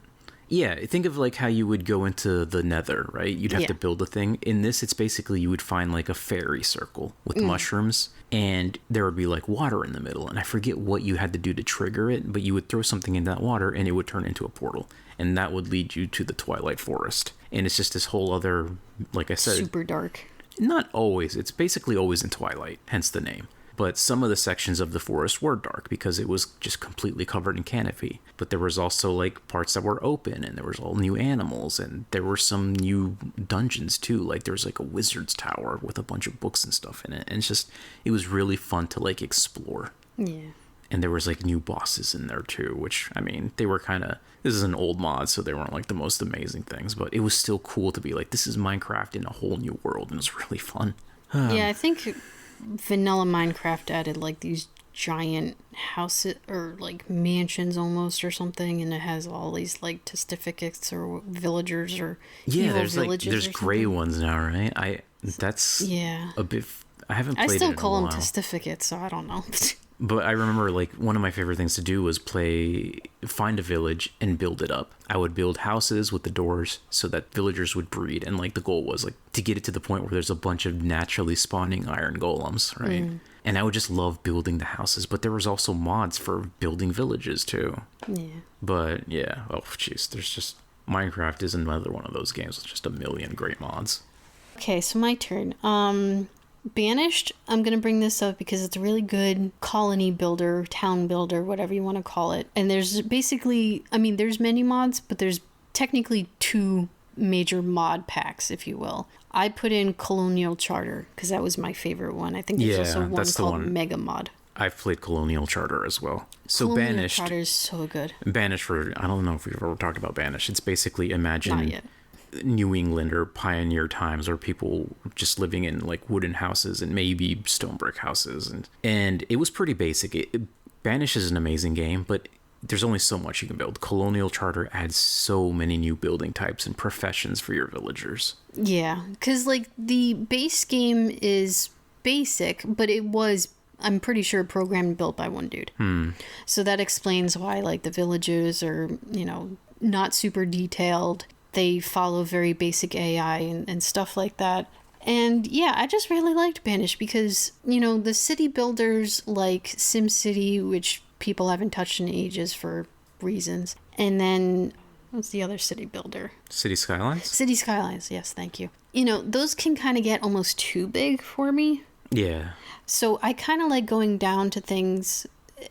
[SPEAKER 1] Yeah, think of like how you would go into the nether, right? You'd have to build a thing. In this, it's basically you would find like a fairy circle with mushrooms, and there would be like water in the middle. And I forget what you had to do to trigger it, but you would throw something in that water and it would turn into a portal. And that would lead you to the Twilight Forest. And it's just this whole other, like I said...
[SPEAKER 2] Super dark.
[SPEAKER 1] Not always. It's basically always in Twilight, hence the name. But some of the sections of the forest were dark because it was just completely covered in canopy. But there was also like parts that were open, and there was all new animals, and there were some new dungeons too. Like there was like a wizard's tower with a bunch of books and stuff in it. And it's just, it was really fun to like explore.
[SPEAKER 2] Yeah.
[SPEAKER 1] And there was like new bosses in there too, which, I mean, they were kind of, this is an old mod, so they weren't like the most amazing things, but it was still cool to be like, this is Minecraft in a whole new world, and it was really fun.
[SPEAKER 2] Yeah, I think vanilla Minecraft added like these giant houses or like mansions almost or something, and it has all these like testificates or villagers or
[SPEAKER 1] there's like there's gray ones now, right? That's a bit. I haven't played.
[SPEAKER 2] I still
[SPEAKER 1] it
[SPEAKER 2] call
[SPEAKER 1] in a
[SPEAKER 2] them
[SPEAKER 1] while.
[SPEAKER 2] testificates, so I don't know.
[SPEAKER 1] But I remember like one of my favorite things to do was find a village and build it up. I would build houses with the doors so that villagers would breed, and like the goal was like to get it to the point where there's a bunch of naturally spawning iron golems, right? And I would just love building the houses, but there was also mods for building villages too.
[SPEAKER 2] Yeah.
[SPEAKER 1] But yeah, oh jeez, there's just, Minecraft is another one of those games with just a million great mods.
[SPEAKER 2] Okay, so my turn. Banished, I'm going to bring this up because it's a really good colony builder, town builder, whatever you want to call it. And there's basically, I mean, there's many mods, but there's technically two major mod packs, if you will. I put in Colonial Charter because that was my favorite one. I think there's also one called Mega Mod.
[SPEAKER 1] I've played Colonial Charter as well. So
[SPEAKER 2] Colonial
[SPEAKER 1] Banished.
[SPEAKER 2] Charter is so good.
[SPEAKER 1] Banished, for, I don't know if we've ever talked about Banished. It's basically imagine
[SPEAKER 2] Not yet.
[SPEAKER 1] New England or pioneer times, or people just living in like wooden houses and maybe stone brick houses, and it was pretty basic. Banish is an amazing game, but there's only so much you can build. Colonial Charter adds so many new building types and professions for your villagers.
[SPEAKER 2] Yeah, because like the base game is basic, but it was, I'm pretty sure, programmed and built by one dude. So that explains why like the villages are, you know, not super detailed. They follow very basic AI and stuff like that. And yeah, I just really liked Banished because, you know, the city builders like SimCity, which people haven't touched in ages for reasons. And then, what's the other city builder?
[SPEAKER 1] City Skylines?
[SPEAKER 2] City Skylines, yes, thank you. You know, those can kind of get almost too big for me.
[SPEAKER 1] Yeah.
[SPEAKER 2] So I kind of like going down to things,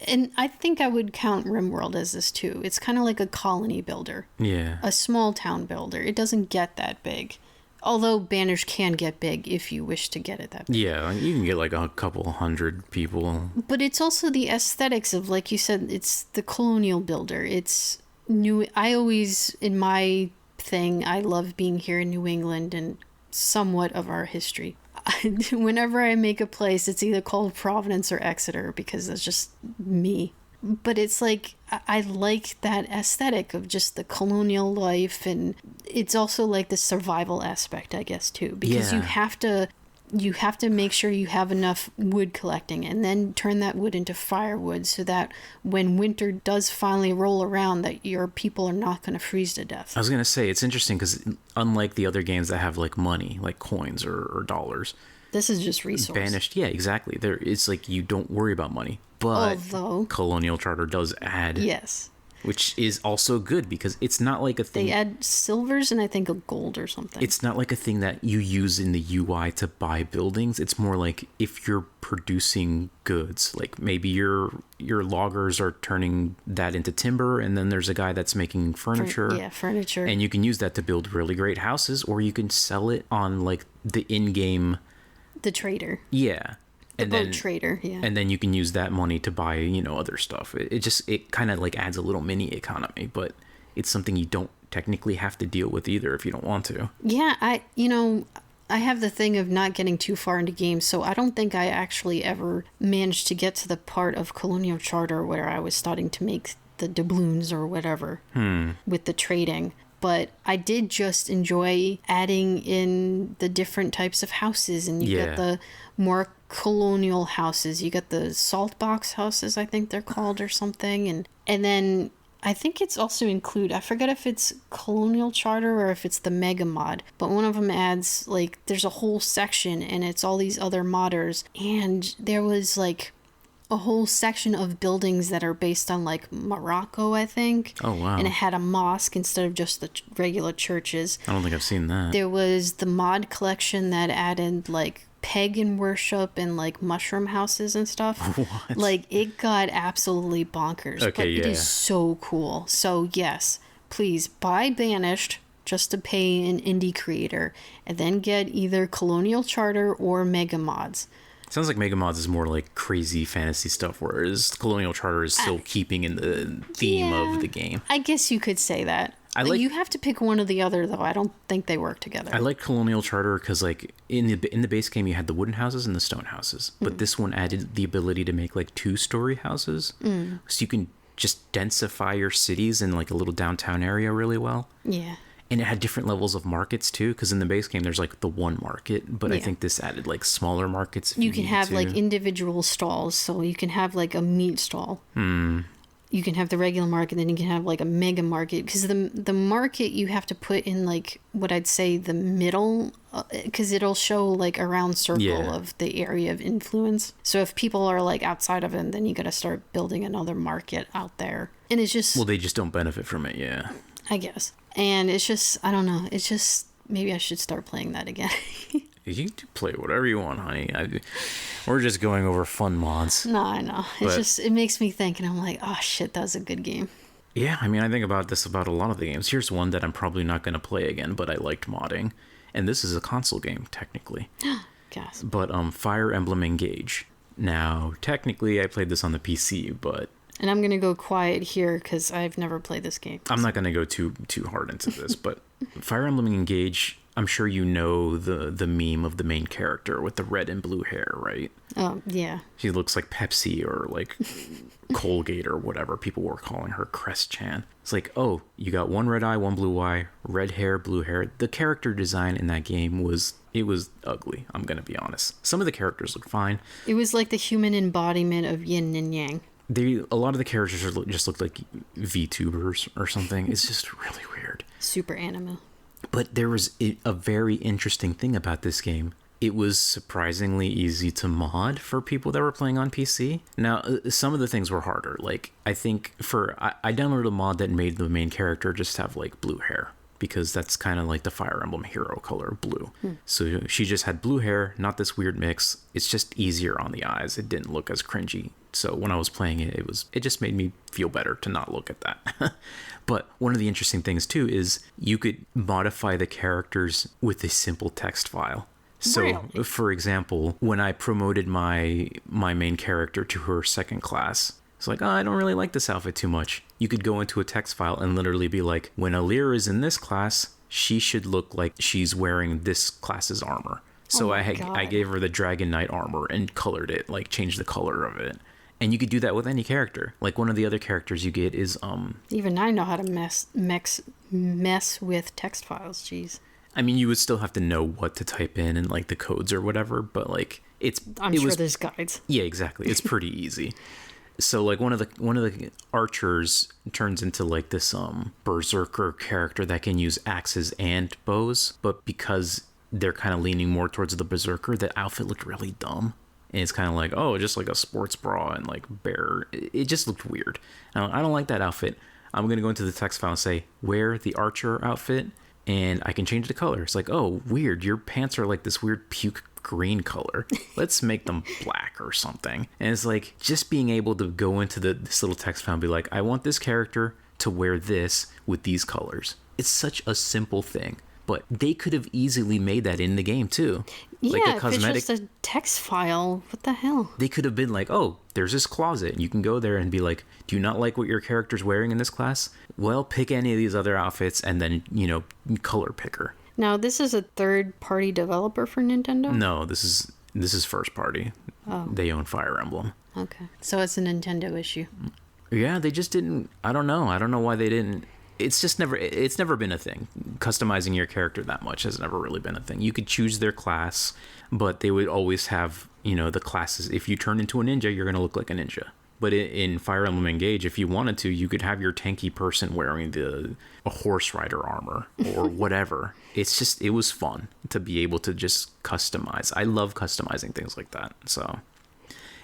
[SPEAKER 2] and I think I would count Rimworld as this too. It's kind of like a colony builder.
[SPEAKER 1] Yeah.
[SPEAKER 2] A small town builder. It doesn't get that big. Although Banished can get big if you wish to get it that big.
[SPEAKER 1] Yeah, you can get like a couple hundred people.
[SPEAKER 2] But it's also the aesthetics of, like you said, it's the colonial builder. It's new. I always, in my thing, I love being here in New England and somewhat of our history. Whenever I make a place, it's either called Providence or Exeter because that's just me. But it's like, I like that aesthetic of just the colonial life, and it's also like the survival aspect, I guess, too, because you have to make sure you have enough wood collecting and then turn that wood into firewood so that when winter does finally roll around, that your people are not going to freeze to death.
[SPEAKER 1] I was going to say, it's interesting because unlike the other games that have like money, like coins or dollars,
[SPEAKER 2] this is just resource.
[SPEAKER 1] Banished, yeah, exactly. It's like you don't worry about money. But
[SPEAKER 2] although
[SPEAKER 1] Colonial Charter does add.
[SPEAKER 2] Yes.
[SPEAKER 1] Which is also good because it's not like a thing.
[SPEAKER 2] They add silvers and I think a gold or something.
[SPEAKER 1] It's not like a thing that you use in the UI to buy buildings. It's more like if you're producing goods, like maybe your loggers are turning that into timber, and then there's a guy that's making furniture.
[SPEAKER 2] Furniture.
[SPEAKER 1] And you can use that to build really great houses, or you can sell it on like the in-game.
[SPEAKER 2] The trader.
[SPEAKER 1] Yeah.
[SPEAKER 2] And then trader, yeah.
[SPEAKER 1] And then you can use that money to buy, other stuff. It kind of like adds a little mini economy, but it's something you don't technically have to deal with either if you don't want to.
[SPEAKER 2] Yeah, I have the thing of not getting too far into games, so I don't think I actually ever managed to get to the part of Colonial Charter where I was starting to make the doubloons or whatever with the trading. but I did just enjoy adding in the different types of houses, and you get the more colonial houses. You get the salt box houses, I think they're called, or something, and then I think it's also include, I forget if it's Colonial Charter or if it's the Mega Mod, but one of them adds, like, there's a whole section and it's all these other modders, and there was, like, a whole section of buildings that are based on, like, Morocco, I think.
[SPEAKER 1] Oh, wow.
[SPEAKER 2] And it had a mosque instead of just the regular churches.
[SPEAKER 1] I don't think I've seen that.
[SPEAKER 2] There was the mod collection that added, like, pagan worship and, like, mushroom houses and stuff.
[SPEAKER 1] What?
[SPEAKER 2] Like, it got absolutely bonkers.
[SPEAKER 1] Okay,
[SPEAKER 2] but it is so cool. So, yes, please buy Banished just to pay an indie creator, and then get either Colonial Charter or Mega Mods.
[SPEAKER 1] Sounds like Mega Mods is more like crazy fantasy stuff, whereas Colonial Charter is still keeping in the theme of the game.
[SPEAKER 2] I guess you could say that. You have to pick one or the other, though. I don't think they work together.
[SPEAKER 1] I like Colonial Charter because, like, in the base game, you had the wooden houses and the stone houses. But this one added the ability to make, like, 2-story houses. So you can just densify your cities in, like, a little downtown area really well.
[SPEAKER 2] Yeah.
[SPEAKER 1] And it had different levels of markets, too, because in the base game, there's, like, the one market. But I think this added, like, smaller markets.
[SPEAKER 2] You can have, like, individual stalls. So you can have, like, a meat stall. You can have the regular market, then you can have, like, a mega market. Because the market you have to put in, like, what I'd say the middle, because it'll show, like, a round circle of the area of influence. So if people are, like, outside of it, then you got to start building another market out there. And it's just...
[SPEAKER 1] Well, they just don't benefit from it, yeah.
[SPEAKER 2] I guess. And it's just, I don't know. It's just, maybe I should start playing that again.
[SPEAKER 1] You can play whatever you want, honey. We're just going over fun mods.
[SPEAKER 2] No, I know. It's just, it makes me think, and I'm like, oh shit, that was a good game.
[SPEAKER 1] Yeah, I mean, I think about this about a lot of the games. Here's one that I'm probably not going to play again, but I liked modding. And this is a console game, technically.
[SPEAKER 2] Gas.
[SPEAKER 1] But Fire Emblem Engage. Now, technically, I played this on the PC, but...
[SPEAKER 2] And I'm going to go quiet here, because I've never played this game.
[SPEAKER 1] I'm not going to go too hard into this, but Fire Emblem Engage... I'm sure you know the meme of the main character with the red and blue hair, right?
[SPEAKER 2] Oh, yeah.
[SPEAKER 1] She looks like Pepsi or like Colgate or whatever people were calling her, Crest-chan. It's like, oh, you got one red eye, one blue eye, red hair, blue hair. The character design in that game was ugly, I'm going to be honest. Some of the characters look fine.
[SPEAKER 2] It was like the human embodiment of yin and yang.
[SPEAKER 1] A lot of the characters just look like VTubers or something. It's just really weird.
[SPEAKER 2] Super anime.
[SPEAKER 1] But there was a very interesting thing about this game. It was surprisingly easy to mod for people that were playing on PC. Now, some of the things were harder. Like, I think I downloaded a mod that made the main character just have, like, blue hair. Because that's kind of like the Fire Emblem hero color, blue. So she just had blue hair, not this weird mix. It's just easier on the eyes. It didn't look as cringy. So when I was playing it, it just made me feel better to not look at that. But one of the interesting things, too, is you could modify the characters with a simple text file. So,
[SPEAKER 2] really?
[SPEAKER 1] For example, when I promoted my main character to her second class, it's like, oh, I don't really like this outfit too much. You could go into a text file and literally be like, when Alir is in this class, she should look like she's wearing this class's armor. So I gave her the Dragon Knight armor and colored it, like changed the color of it. And you could do that with any character. Like one of the other characters you get is
[SPEAKER 2] Even I know how to mess with text files. Jeez.
[SPEAKER 1] I mean, you would still have to know what to type in and like the codes or whatever, but like
[SPEAKER 2] I'm sure there's guides.
[SPEAKER 1] Yeah, exactly. It's pretty easy. So like one of the archers turns into like this berserker character that can use axes and bows, but because they're kind of leaning more towards the berserker, the outfit looked really dumb. And it's kind of like, oh, just like a sports bra and like bare. It just looked weird. I don't like that outfit. I'm going to go into the text file and say, wear the archer outfit, and I can change the color. It's like, oh, weird. Your pants are like this weird puke green color. Let's make them black or something. And it's like just being able to go into this little text file and be like, I want this character to wear this with these colors. It's such a simple thing. But they could have easily made that in the game, too.
[SPEAKER 2] Yeah,
[SPEAKER 1] like a cosmetic,
[SPEAKER 2] if it's just a text file, what the hell?
[SPEAKER 1] They could have been like, oh, there's this closet. And you can go there and be like, do you not like what your character's wearing in this class? Well, pick any of these other outfits and then, color picker.
[SPEAKER 2] Now, this is a third-party developer for Nintendo?
[SPEAKER 1] No, this is first party. Oh. They own Fire Emblem.
[SPEAKER 2] Okay. So it's a Nintendo issue.
[SPEAKER 1] Yeah, they just didn't... I don't know why they didn't it's never been a thing. Customizing your character that much has never really been a thing. You could choose their class, but they would always have, the classes. If you turn into a ninja, you're going to look like a ninja. But in Fire Emblem Engage, if you wanted to, you could have your tanky person wearing a horse rider armor or whatever. It was fun to be able to just customize. I love customizing things like that. So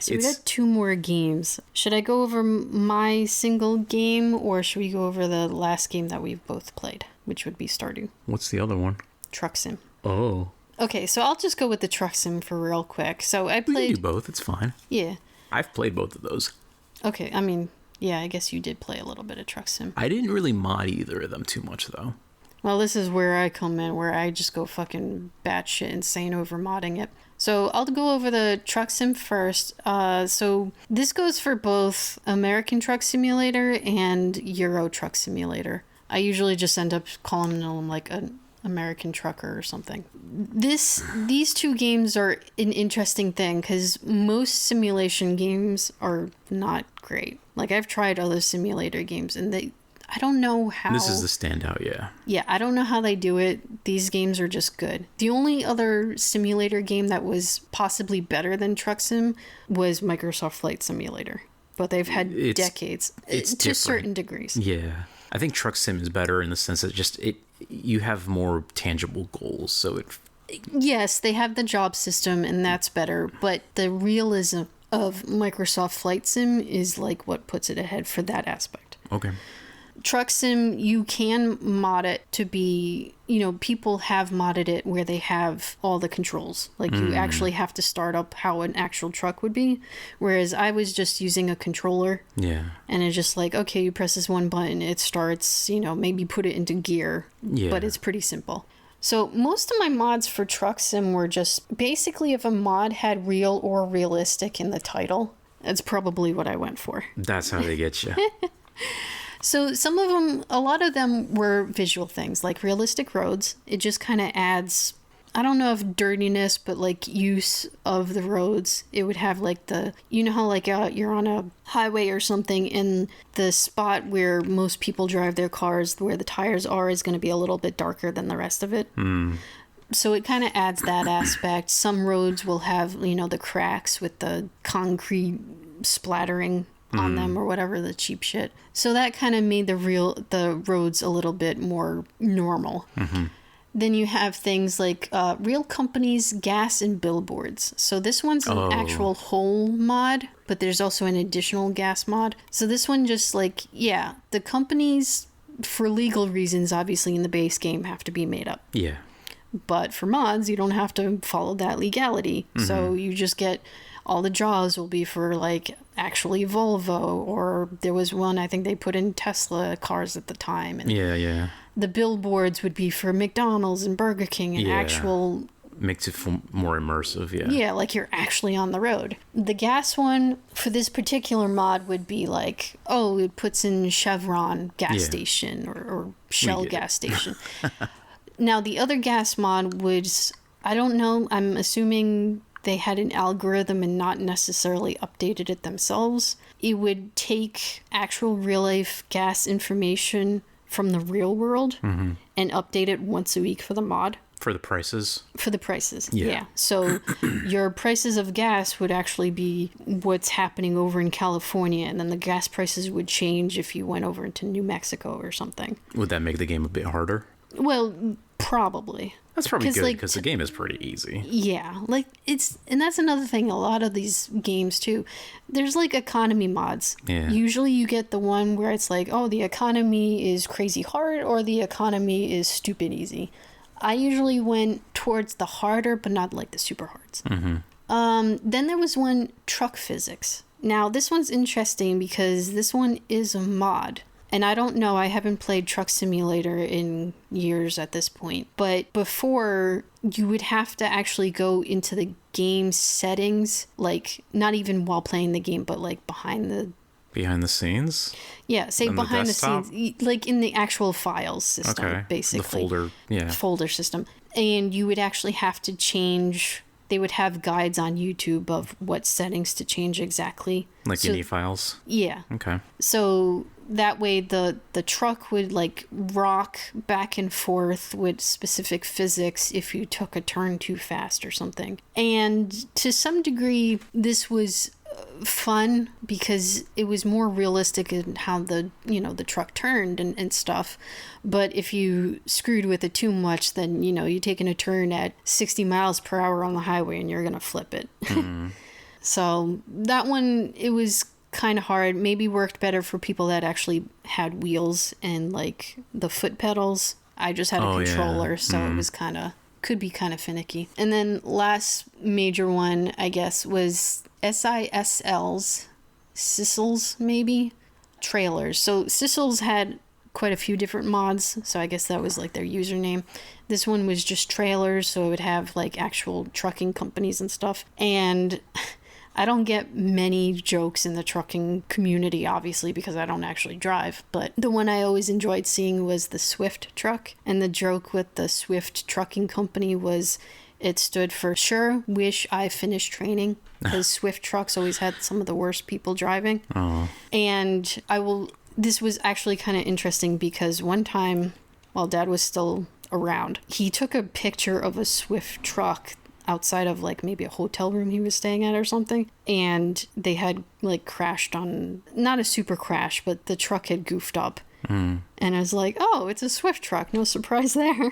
[SPEAKER 2] we got 2 more games. Should I go over my single game, or should we go over the last game that we've both played, which would be Stardew?
[SPEAKER 1] What's the other one?
[SPEAKER 2] Truck Sim.
[SPEAKER 1] Oh.
[SPEAKER 2] Okay, so I'll just go with the Truck Sim for real quick. So I played...
[SPEAKER 1] We can do both. It's fine.
[SPEAKER 2] Yeah.
[SPEAKER 1] I've played both of those.
[SPEAKER 2] Okay, I mean, yeah, I guess you did play a little bit of Truck Sim.
[SPEAKER 1] I didn't really mod either of them too much, though.
[SPEAKER 2] Well, this is where I come in, where I just go fucking batshit insane over modding it. So I'll go over the Truck Sim first. So this goes for both American Truck Simulator and Euro Truck Simulator. I usually just end up calling them like an American Trucker or something. These 2 games are an interesting thing because most simulation games are not great. Like, I've tried other simulator games and I don't know how...
[SPEAKER 1] This is the standout, yeah.
[SPEAKER 2] Yeah, I don't know how they do it. These games are just good. The only other simulator game that was possibly better than Truck Sim was Microsoft Flight Simulator. But they've had decades to certain degrees.
[SPEAKER 1] Yeah. I think Truck Sim is better in the sense that you have more tangible goals, so it...
[SPEAKER 2] Yes, they have the job system, and that's better, but the realism of Microsoft Flight Sim is like what puts it ahead for that aspect.
[SPEAKER 1] Okay.
[SPEAKER 2] Truck Sim, you can mod it to be, people have modded it where they have all the controls. Like, you actually have to start up how an actual truck would be. Whereas I was just using a controller.
[SPEAKER 1] Yeah.
[SPEAKER 2] And it's just like, okay, you press this one button, it starts, maybe put it into gear.
[SPEAKER 1] Yeah.
[SPEAKER 2] But it's pretty simple. So most of my mods for Truck Sim were just basically if a mod had real or realistic in the title, that's probably what I went for.
[SPEAKER 1] That's how they get you.
[SPEAKER 2] So some of them, a lot of them were visual things, like realistic roads. It just kind of adds, I don't know if dirtiness, but like use of the roads. It would have like how like you're on a highway or something and the spot where most people drive their cars, where the tires are, is going to be a little bit darker than the rest of it. So it kind of adds that aspect. Some roads will have, the cracks with the concrete splattering on them or whatever, the cheap shit. So that kind of made the roads a little bit more normal. Then you have things like real companies, gas, and billboards. So this one's an actual whole mod, but there's also an additional gas mod. So this one just the companies, for legal reasons, obviously in the base game, have to be made up.
[SPEAKER 1] Yeah.
[SPEAKER 2] But for mods, you don't have to follow that legality. So you just get... all the jobs will be for like actually Volvo, or there was one I think they put in Tesla cars at the time. And
[SPEAKER 1] yeah.
[SPEAKER 2] The billboards would be for McDonald's and Burger King and actual...
[SPEAKER 1] Makes it more immersive, yeah.
[SPEAKER 2] Yeah, like you're actually on the road. The gas one for this particular mod would be like, it puts in Chevron gas station or Shell gas station. Now the other gas mod was, I don't know, I'm assuming... they had an algorithm and not necessarily updated it themselves. It would take actual real-life gas information from the real world and update it once a week for the mod.
[SPEAKER 1] For the prices?
[SPEAKER 2] For the prices, yeah. So your prices of gas would actually be what's happening over in California, and then the gas prices would change if you went over into New Mexico or something.
[SPEAKER 1] Would that make the game a bit harder?
[SPEAKER 2] Well, probably.
[SPEAKER 1] That's probably good because the game is pretty easy.
[SPEAKER 2] Yeah, and that's another thing. A lot of these games too, there's like economy mods.
[SPEAKER 1] Yeah.
[SPEAKER 2] Usually you get the one where it's like, the economy is crazy hard or the economy is stupid easy. I usually went towards the harder, but not like the super hards. Then there was one, truck physics. Now this one's interesting because this one is a mod. And I don't know, I haven't played Truck Simulator in years at this point. But before, you would have to actually go into the game settings, like, not even while playing the game, but like behind the
[SPEAKER 1] scenes?
[SPEAKER 2] Yeah, say behind the scenes, like in the actual files system, basically.
[SPEAKER 1] The
[SPEAKER 2] folder system. And you would actually have to change... They would have guides on YouTube of what settings to change exactly.
[SPEAKER 1] Like INI files?
[SPEAKER 2] Yeah.
[SPEAKER 1] Okay.
[SPEAKER 2] So that way the truck would like rock back and forth with specific physics if you took a turn too fast or something. And to some degree, this was fun because it was more realistic in how the truck turned and stuff. But if you screwed with it too much, then you're taking a turn at 60 miles per hour on the highway and you're gonna flip it. So that one, it was kind of hard. Maybe worked better for people that actually had wheels and like the foot pedals. I just had a controller, so it was could be kind of finicky. And then last major one, I guess, was Sissels, maybe, trailers. So Sissels had quite a few different mods, so I guess that was like their username. This one was just trailers, so it would have like actual trucking companies and stuff. And I don't get many jokes in the trucking community, obviously, because I don't actually drive. But the one I always enjoyed seeing was the Swift truck. And the joke with the Swift trucking company was it stood for Sure Wish I Finished Training, because Swift trucks always had some of the worst people driving. Oh. And this was actually kind of interesting because one time, while Dad was still around, he took a picture of a Swift truck outside of like maybe a hotel room he was staying at or something, and they had like crashed on, not a super crash, but the truck had goofed up. And I was like, oh, it's a Swift truck, no surprise there.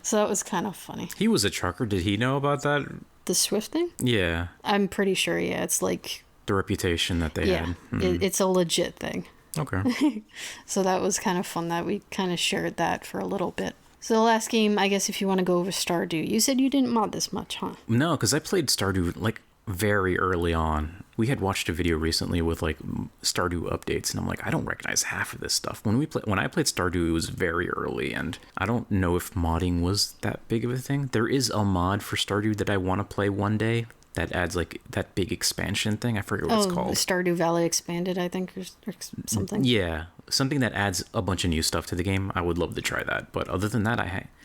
[SPEAKER 2] So that was kind of funny.
[SPEAKER 1] He was a trucker. Did he know about that?
[SPEAKER 2] The Swift thing?
[SPEAKER 1] Yeah,
[SPEAKER 2] I'm pretty sure. Yeah, it's like
[SPEAKER 1] the reputation that they had.
[SPEAKER 2] It's a legit thing.
[SPEAKER 1] Okay.
[SPEAKER 2] So that was kind of fun that we kind of shared that for a little bit. So the last game, I guess if you want to go over Stardew, you said you didn't mod this much, huh?
[SPEAKER 1] No, because I played Stardew like very early on. We had watched a video recently with like Stardew updates, and I'm like, I don't recognize half of this stuff. When I played Stardew, it was very early, and I don't know if modding was that big of a thing. There is a mod for Stardew that I want to play one day that adds like that big expansion thing. I forget what it's called.
[SPEAKER 2] Stardew Valley Expanded, I think, or something.
[SPEAKER 1] Yeah, something that adds a bunch of new stuff to the game. I would love to try that, but other than that,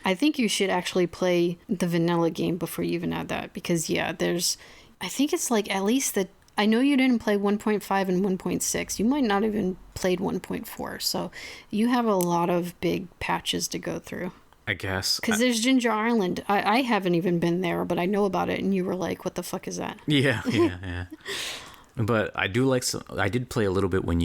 [SPEAKER 2] I think you should actually play the vanilla game before you even add that, because I think it's like at least I know you didn't play 1.5 and 1.6. You might not even played 1.4, so you have a lot of big patches to go through.
[SPEAKER 1] I guess.
[SPEAKER 2] Because there's Ginger Island. I haven't even been there, but I know about it, and you were like, what the fuck is that?
[SPEAKER 1] Yeah. But I did play a little bit when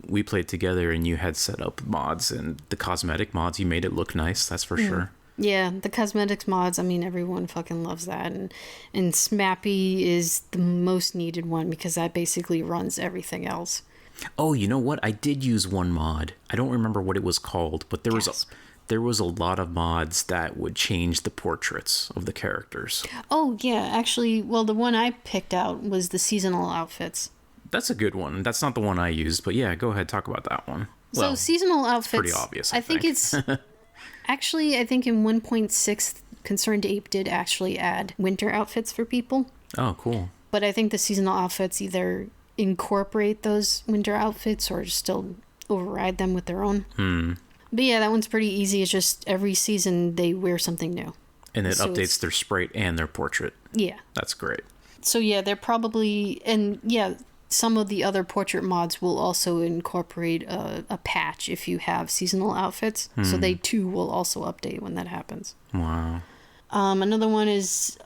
[SPEAKER 1] we played together and you had set up mods, and the cosmetic mods, you made it look nice, that's for sure.
[SPEAKER 2] Yeah, the cosmetics mods, I mean, everyone fucking loves that. And Smappy is the most needed one because that basically runs everything else.
[SPEAKER 1] Oh, you know what? I did use one mod. I don't remember what it was called, but there was a lot of mods that would change the portraits of the characters. Oh,
[SPEAKER 2] yeah. Actually, well, the one I picked out was the seasonal outfits.
[SPEAKER 1] That's a good one. That's not the one I used, but yeah, go ahead, talk about that one.
[SPEAKER 2] So seasonal outfits,
[SPEAKER 1] it's pretty obvious, I think
[SPEAKER 2] it's... Actually, I think in 1.6, Concerned Ape did actually add winter outfits for people.
[SPEAKER 1] Oh, cool.
[SPEAKER 2] But I think the seasonal outfits either incorporate those winter outfits or still override them with their own. But yeah, that one's pretty easy. It's just every season they wear something new.
[SPEAKER 1] And it updates their sprite and their portrait.
[SPEAKER 2] Yeah.
[SPEAKER 1] That's great.
[SPEAKER 2] So yeah, they're probably... And yeah, some of the other portrait mods will also incorporate a patch if you have seasonal outfits. So they too will also update when that happens.
[SPEAKER 1] Wow.
[SPEAKER 2] Another one is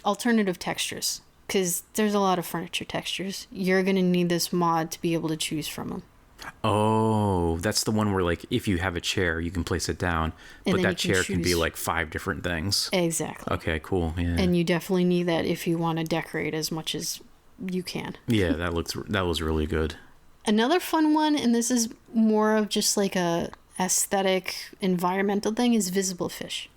[SPEAKER 2] alternative textures, because there's a lot of furniture textures. You're going to need this mod to be able to choose from them.
[SPEAKER 1] Oh, that's the one where like if you have a chair, you can place it down, but that chair can be like 5 different things.
[SPEAKER 2] Exactly.
[SPEAKER 1] Okay, cool. Yeah.
[SPEAKER 2] And you definitely need that if you want to decorate as much as you can.
[SPEAKER 1] Yeah, that was really good.
[SPEAKER 2] Another fun one, and this is more of just like a aesthetic environmental thing, is visible fish.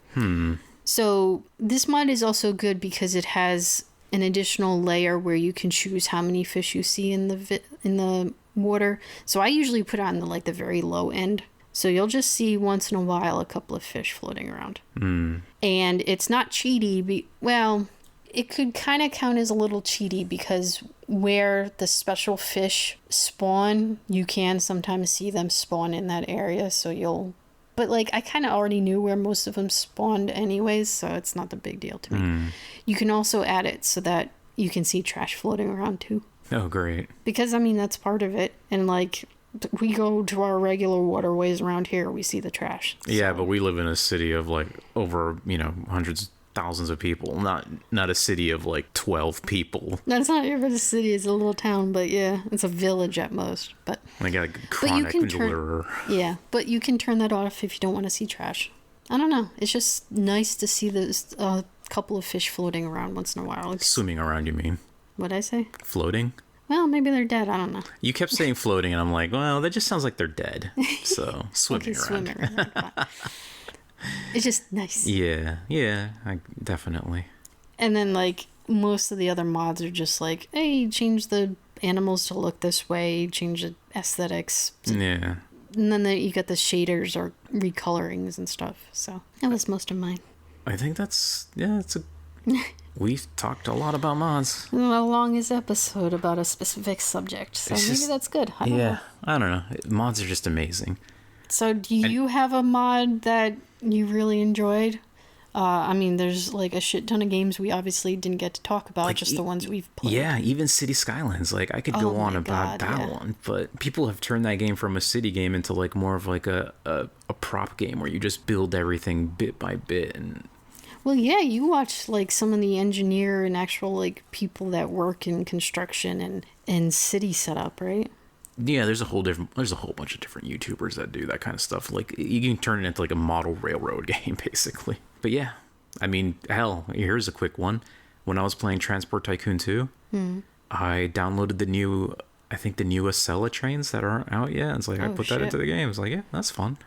[SPEAKER 2] So this mod is also good because it has an additional layer where you can choose how many fish you see in the water. So I usually put it on the very low end. So you'll just see once in a while a couple of fish floating around. And it's not cheaty. It could kind of count as a little cheaty because where the special fish spawn, you can sometimes see them spawn in that area. But I kind of already knew where most of them spawned anyways, so it's not the big deal to me. You can also add it so that you can see trash floating around too.
[SPEAKER 1] Oh, great.
[SPEAKER 2] Because, I mean, that's part of it. And We go to our regular waterways around here, we see the trash.
[SPEAKER 1] Yeah, but we live in a city of like over, hundreds, thousands of people. Not a city of like 12 people.
[SPEAKER 2] That's not even a city, it's a little town, but yeah, it's a village at most. But
[SPEAKER 1] I got a chronic blur.
[SPEAKER 2] Yeah, but you can turn that off if you don't want to see trash. I don't know. It's just nice to see this couple of fish floating around once in a while.
[SPEAKER 1] Swimming around, you mean?
[SPEAKER 2] What'd I say?
[SPEAKER 1] Floating?
[SPEAKER 2] Well, maybe they're dead. I don't know.
[SPEAKER 1] You kept saying floating, and I'm like, well, that just sounds like they're dead. So, swimming around. Swimming around.
[SPEAKER 2] It's just nice.
[SPEAKER 1] Yeah, definitely.
[SPEAKER 2] And then, like, most of the other mods are just like, hey, change the animals to look this way, change the aesthetics.
[SPEAKER 1] Yeah.
[SPEAKER 2] And then you got the shaders or recolorings and stuff. So, that was most of mine.
[SPEAKER 1] I think we've talked a lot about mods.
[SPEAKER 2] The longest episode about a specific subject, so maybe that's good. I don't know.
[SPEAKER 1] I don't know. Mods are just amazing.
[SPEAKER 2] So do you have a mod that you really enjoyed? I mean, there's like a shit ton of games we obviously didn't get to talk about, like, just the ones we've played.
[SPEAKER 1] Yeah, even City Skylines. Like, I could go on about that one, but people have turned that game from a city game into like more of like a prop game where you just build everything bit by bit. And
[SPEAKER 2] well, yeah, you watch like some of the engineer and actual like people that work in construction and city setup, right?
[SPEAKER 1] Yeah, there's a whole bunch of different YouTubers that do that kind of stuff. Like, you can turn it into like a model railroad game, basically. But yeah, I mean, hell, here's a quick one. When I was playing Transport Tycoon 2, I downloaded the new Acela trains that aren't out yet. It's like, I put that into the game. It's like, yeah, that's fun.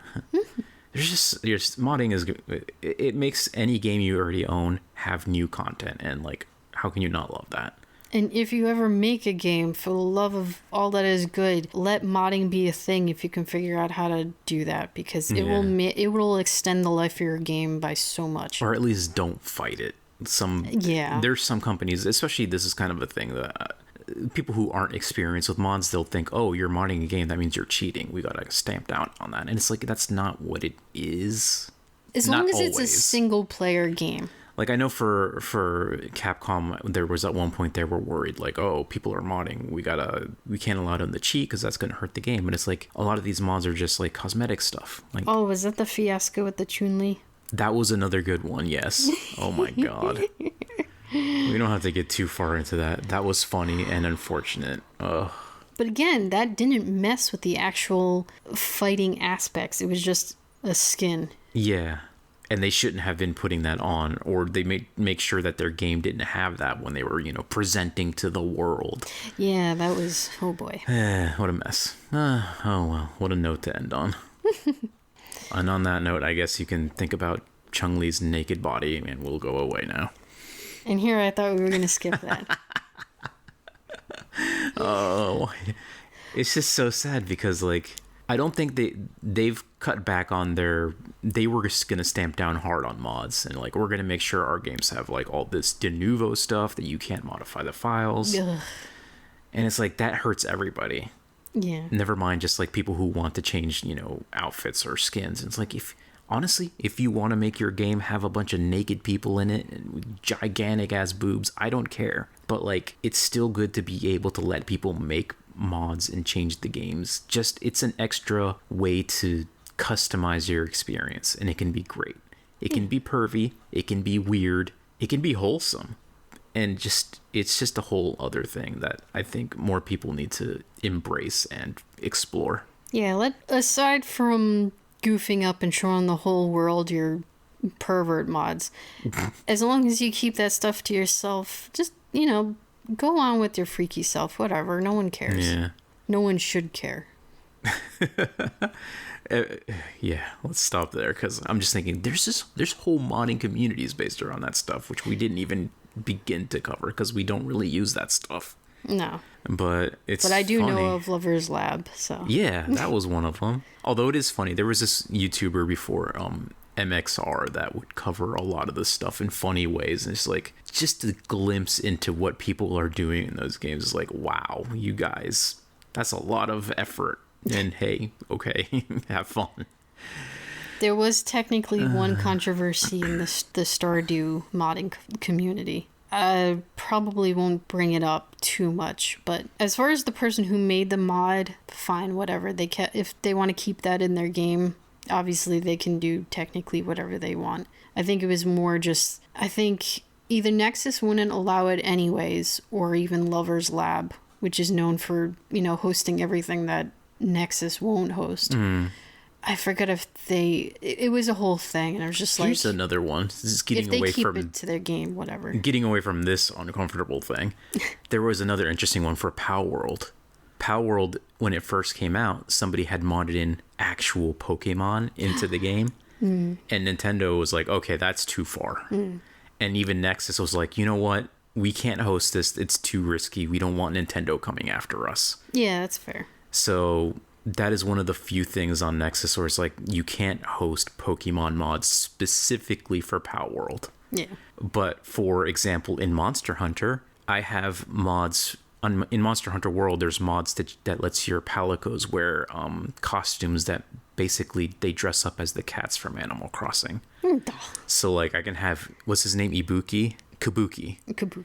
[SPEAKER 1] There's just modding is good. It makes any game you already own have new content, and like, how can you not love that?
[SPEAKER 2] And if you ever make a game, for the love of all that is good, let modding be a thing if you can figure out how to do that, because it will extend the life of your game by so much.
[SPEAKER 1] Or at least don't fight it. There's some companies, especially this is kind of a thing that people who aren't experienced with mods, they'll think, oh, you're modding a game, that means you're cheating. We gotta stamp down on that. And it's like, that's not what it is.
[SPEAKER 2] As long as it's a single player game.
[SPEAKER 1] Like, I know for Capcom, there was at one point they were worried, like, oh, people are modding. We can't allow them to cheat because that's going to hurt the game. And it's like, a lot of these mods are just like cosmetic stuff. Like,
[SPEAKER 2] oh, was that the fiasco with the Chun-Li?
[SPEAKER 1] That was another good one, yes. Oh my god. We don't have to get too far into that. That was funny and unfortunate. Ugh.
[SPEAKER 2] But again, that didn't mess with the actual fighting aspects. It was just a skin.
[SPEAKER 1] Yeah. And they shouldn't have been putting that on, or they make sure that their game didn't have that when they were, presenting to the world.
[SPEAKER 2] Yeah, that was, oh boy.
[SPEAKER 1] What a mess. Oh well, what a note to end on. And on that note, I guess you can think about Chun-Li's naked body, and we'll go away now.
[SPEAKER 2] And here I thought we were going to skip that.
[SPEAKER 1] Oh, it's just so sad because, like, I don't think they've cut back on they were just going to stamp down hard on mods, and like, we're going to make sure our games have like all this de novo stuff that you can't modify the files. Ugh. And it's like, that hurts everybody.
[SPEAKER 2] Yeah.
[SPEAKER 1] Never mind just like people who want to change, outfits or skins. And it's like, if you want to make your game have a bunch of naked people in it and with gigantic ass boobs, I don't care. But like, it's still good to be able to let people make mods and change the games. Just, it's an extra way to customize your experience, and it can be great. It can be pervy, it can be weird, it can be wholesome, and it's just a whole other thing that I think more people need to embrace and explore.
[SPEAKER 2] Yeah, aside from goofing up and showing the whole world your pervert mods, as long as you keep that stuff to yourself, just go on with your freaky self, whatever. No one cares.
[SPEAKER 1] Yeah.
[SPEAKER 2] No one should care.
[SPEAKER 1] Yeah, let's stop there, because I'm just thinking there's whole modding communities based around that stuff, which we didn't even begin to cover because we don't really use that stuff.
[SPEAKER 2] No.
[SPEAKER 1] But
[SPEAKER 2] I do
[SPEAKER 1] funny.
[SPEAKER 2] know of Lover's Lab, so.
[SPEAKER 1] Yeah, that was one of them. Although it is funny, there was this YouTuber before, MXR, that would cover a lot of this stuff in funny ways, and it's like, just a glimpse into what people are doing in those games is like, wow, you guys, that's a lot of effort. And hey, okay, have fun.
[SPEAKER 2] There was technically one controversy in the Stardew modding community. I probably won't bring it up too much. But as far as the person who made the mod, fine, whatever. If they want to keep that in their game, obviously they can do technically whatever they want. I think it was more just, I think either Nexus wouldn't allow it anyways, or even Lover's Lab, which is known for, hosting everything that Nexus won't host. I forgot if it was a whole thing, and I was just like,
[SPEAKER 1] here's another one. This is getting
[SPEAKER 2] if they
[SPEAKER 1] away
[SPEAKER 2] keep
[SPEAKER 1] from
[SPEAKER 2] it to their game, whatever.
[SPEAKER 1] Getting away from this uncomfortable thing. There was another interesting one for Palworld. Palworld, when it first came out, somebody had modded in actual Pokemon into the game, and Nintendo was like, okay, that's too far. And even Nexus was like, you know what? We can't host this. It's too risky. We don't want Nintendo coming after us.
[SPEAKER 2] Yeah, that's fair.
[SPEAKER 1] So that is one of the few things on Nexus where it's like you can't host Pokemon mods specifically for Palworld.
[SPEAKER 2] Yeah.
[SPEAKER 1] But for example, in Monster Hunter, I have mods in Monster Hunter World. There's mods that lets your Palicos wear costumes that basically they dress up as the cats from Animal Crossing. So like I can have, what's his name, Kabuki.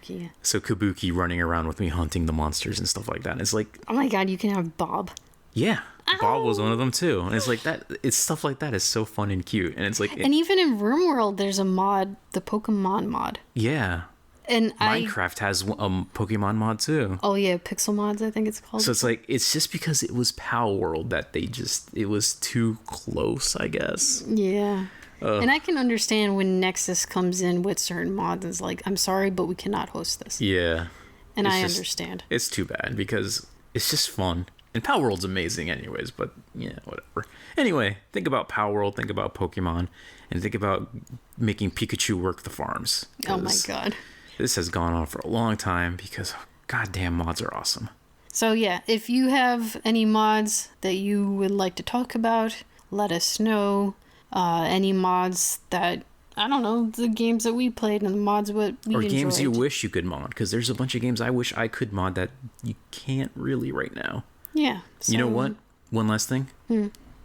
[SPEAKER 2] Yeah.
[SPEAKER 1] So Kabuki running around with me hunting the monsters and stuff like that. And it's like,
[SPEAKER 2] oh my god, you can have Bob.
[SPEAKER 1] Yeah, Bob was one of them too, and it's like that. It's stuff like that is so fun and cute, and it's like.
[SPEAKER 2] And even in Rimworld, there's a mod, the Pokemon mod.
[SPEAKER 1] Yeah.
[SPEAKER 2] And
[SPEAKER 1] Minecraft has a Pokemon mod too.
[SPEAKER 2] Oh yeah, Pixel Mods, I think it's called.
[SPEAKER 1] So it's like it's just because it was Palworld that it was too close, I guess.
[SPEAKER 2] Yeah. And I can understand when Nexus comes in with certain mods, it's like, I'm sorry, but we cannot host this.
[SPEAKER 1] Yeah.
[SPEAKER 2] And I understand.
[SPEAKER 1] It's too bad because it's just fun. And Palworld's amazing anyways, but yeah, whatever. Anyway, think about Palworld, think about Pokemon, and think about making Pikachu work the farms.
[SPEAKER 2] Oh my god.
[SPEAKER 1] This has gone on for a long time because goddamn mods are awesome.
[SPEAKER 2] So yeah, if you have any mods that you would like to talk about, let us know. Any mods that, I don't know, the games that we played and the mods what we enjoyed. Or
[SPEAKER 1] games you wish you could mod, because there's a bunch of games I wish I could mod that you can't really right now.
[SPEAKER 2] Yeah. So,
[SPEAKER 1] you know what? One last thing.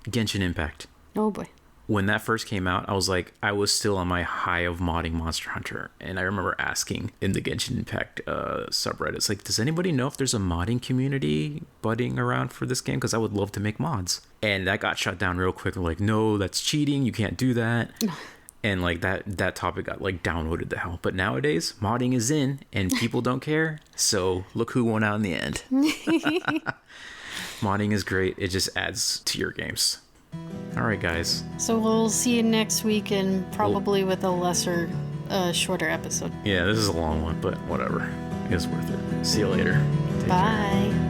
[SPEAKER 1] Genshin Impact.
[SPEAKER 2] Oh boy.
[SPEAKER 1] When that first came out, I was still on my high of modding Monster Hunter, and I remember asking in the Genshin Impact subreddits, like, does anybody know if there's a modding community budding around for this game? Because I would love to make mods. And that got shut down real quick. They're like, no, that's cheating. You can't do that. And like that topic got like downvoted to hell. But nowadays, modding is in, and people don't care. So look who won out in the end. Modding is great. It just adds to your games. All right, guys.
[SPEAKER 2] So we'll see you next week, and probably with a lesser, shorter episode.
[SPEAKER 1] Yeah, this is a long one, but whatever. It's worth it. See you later. Take
[SPEAKER 2] Bye.
[SPEAKER 1] care.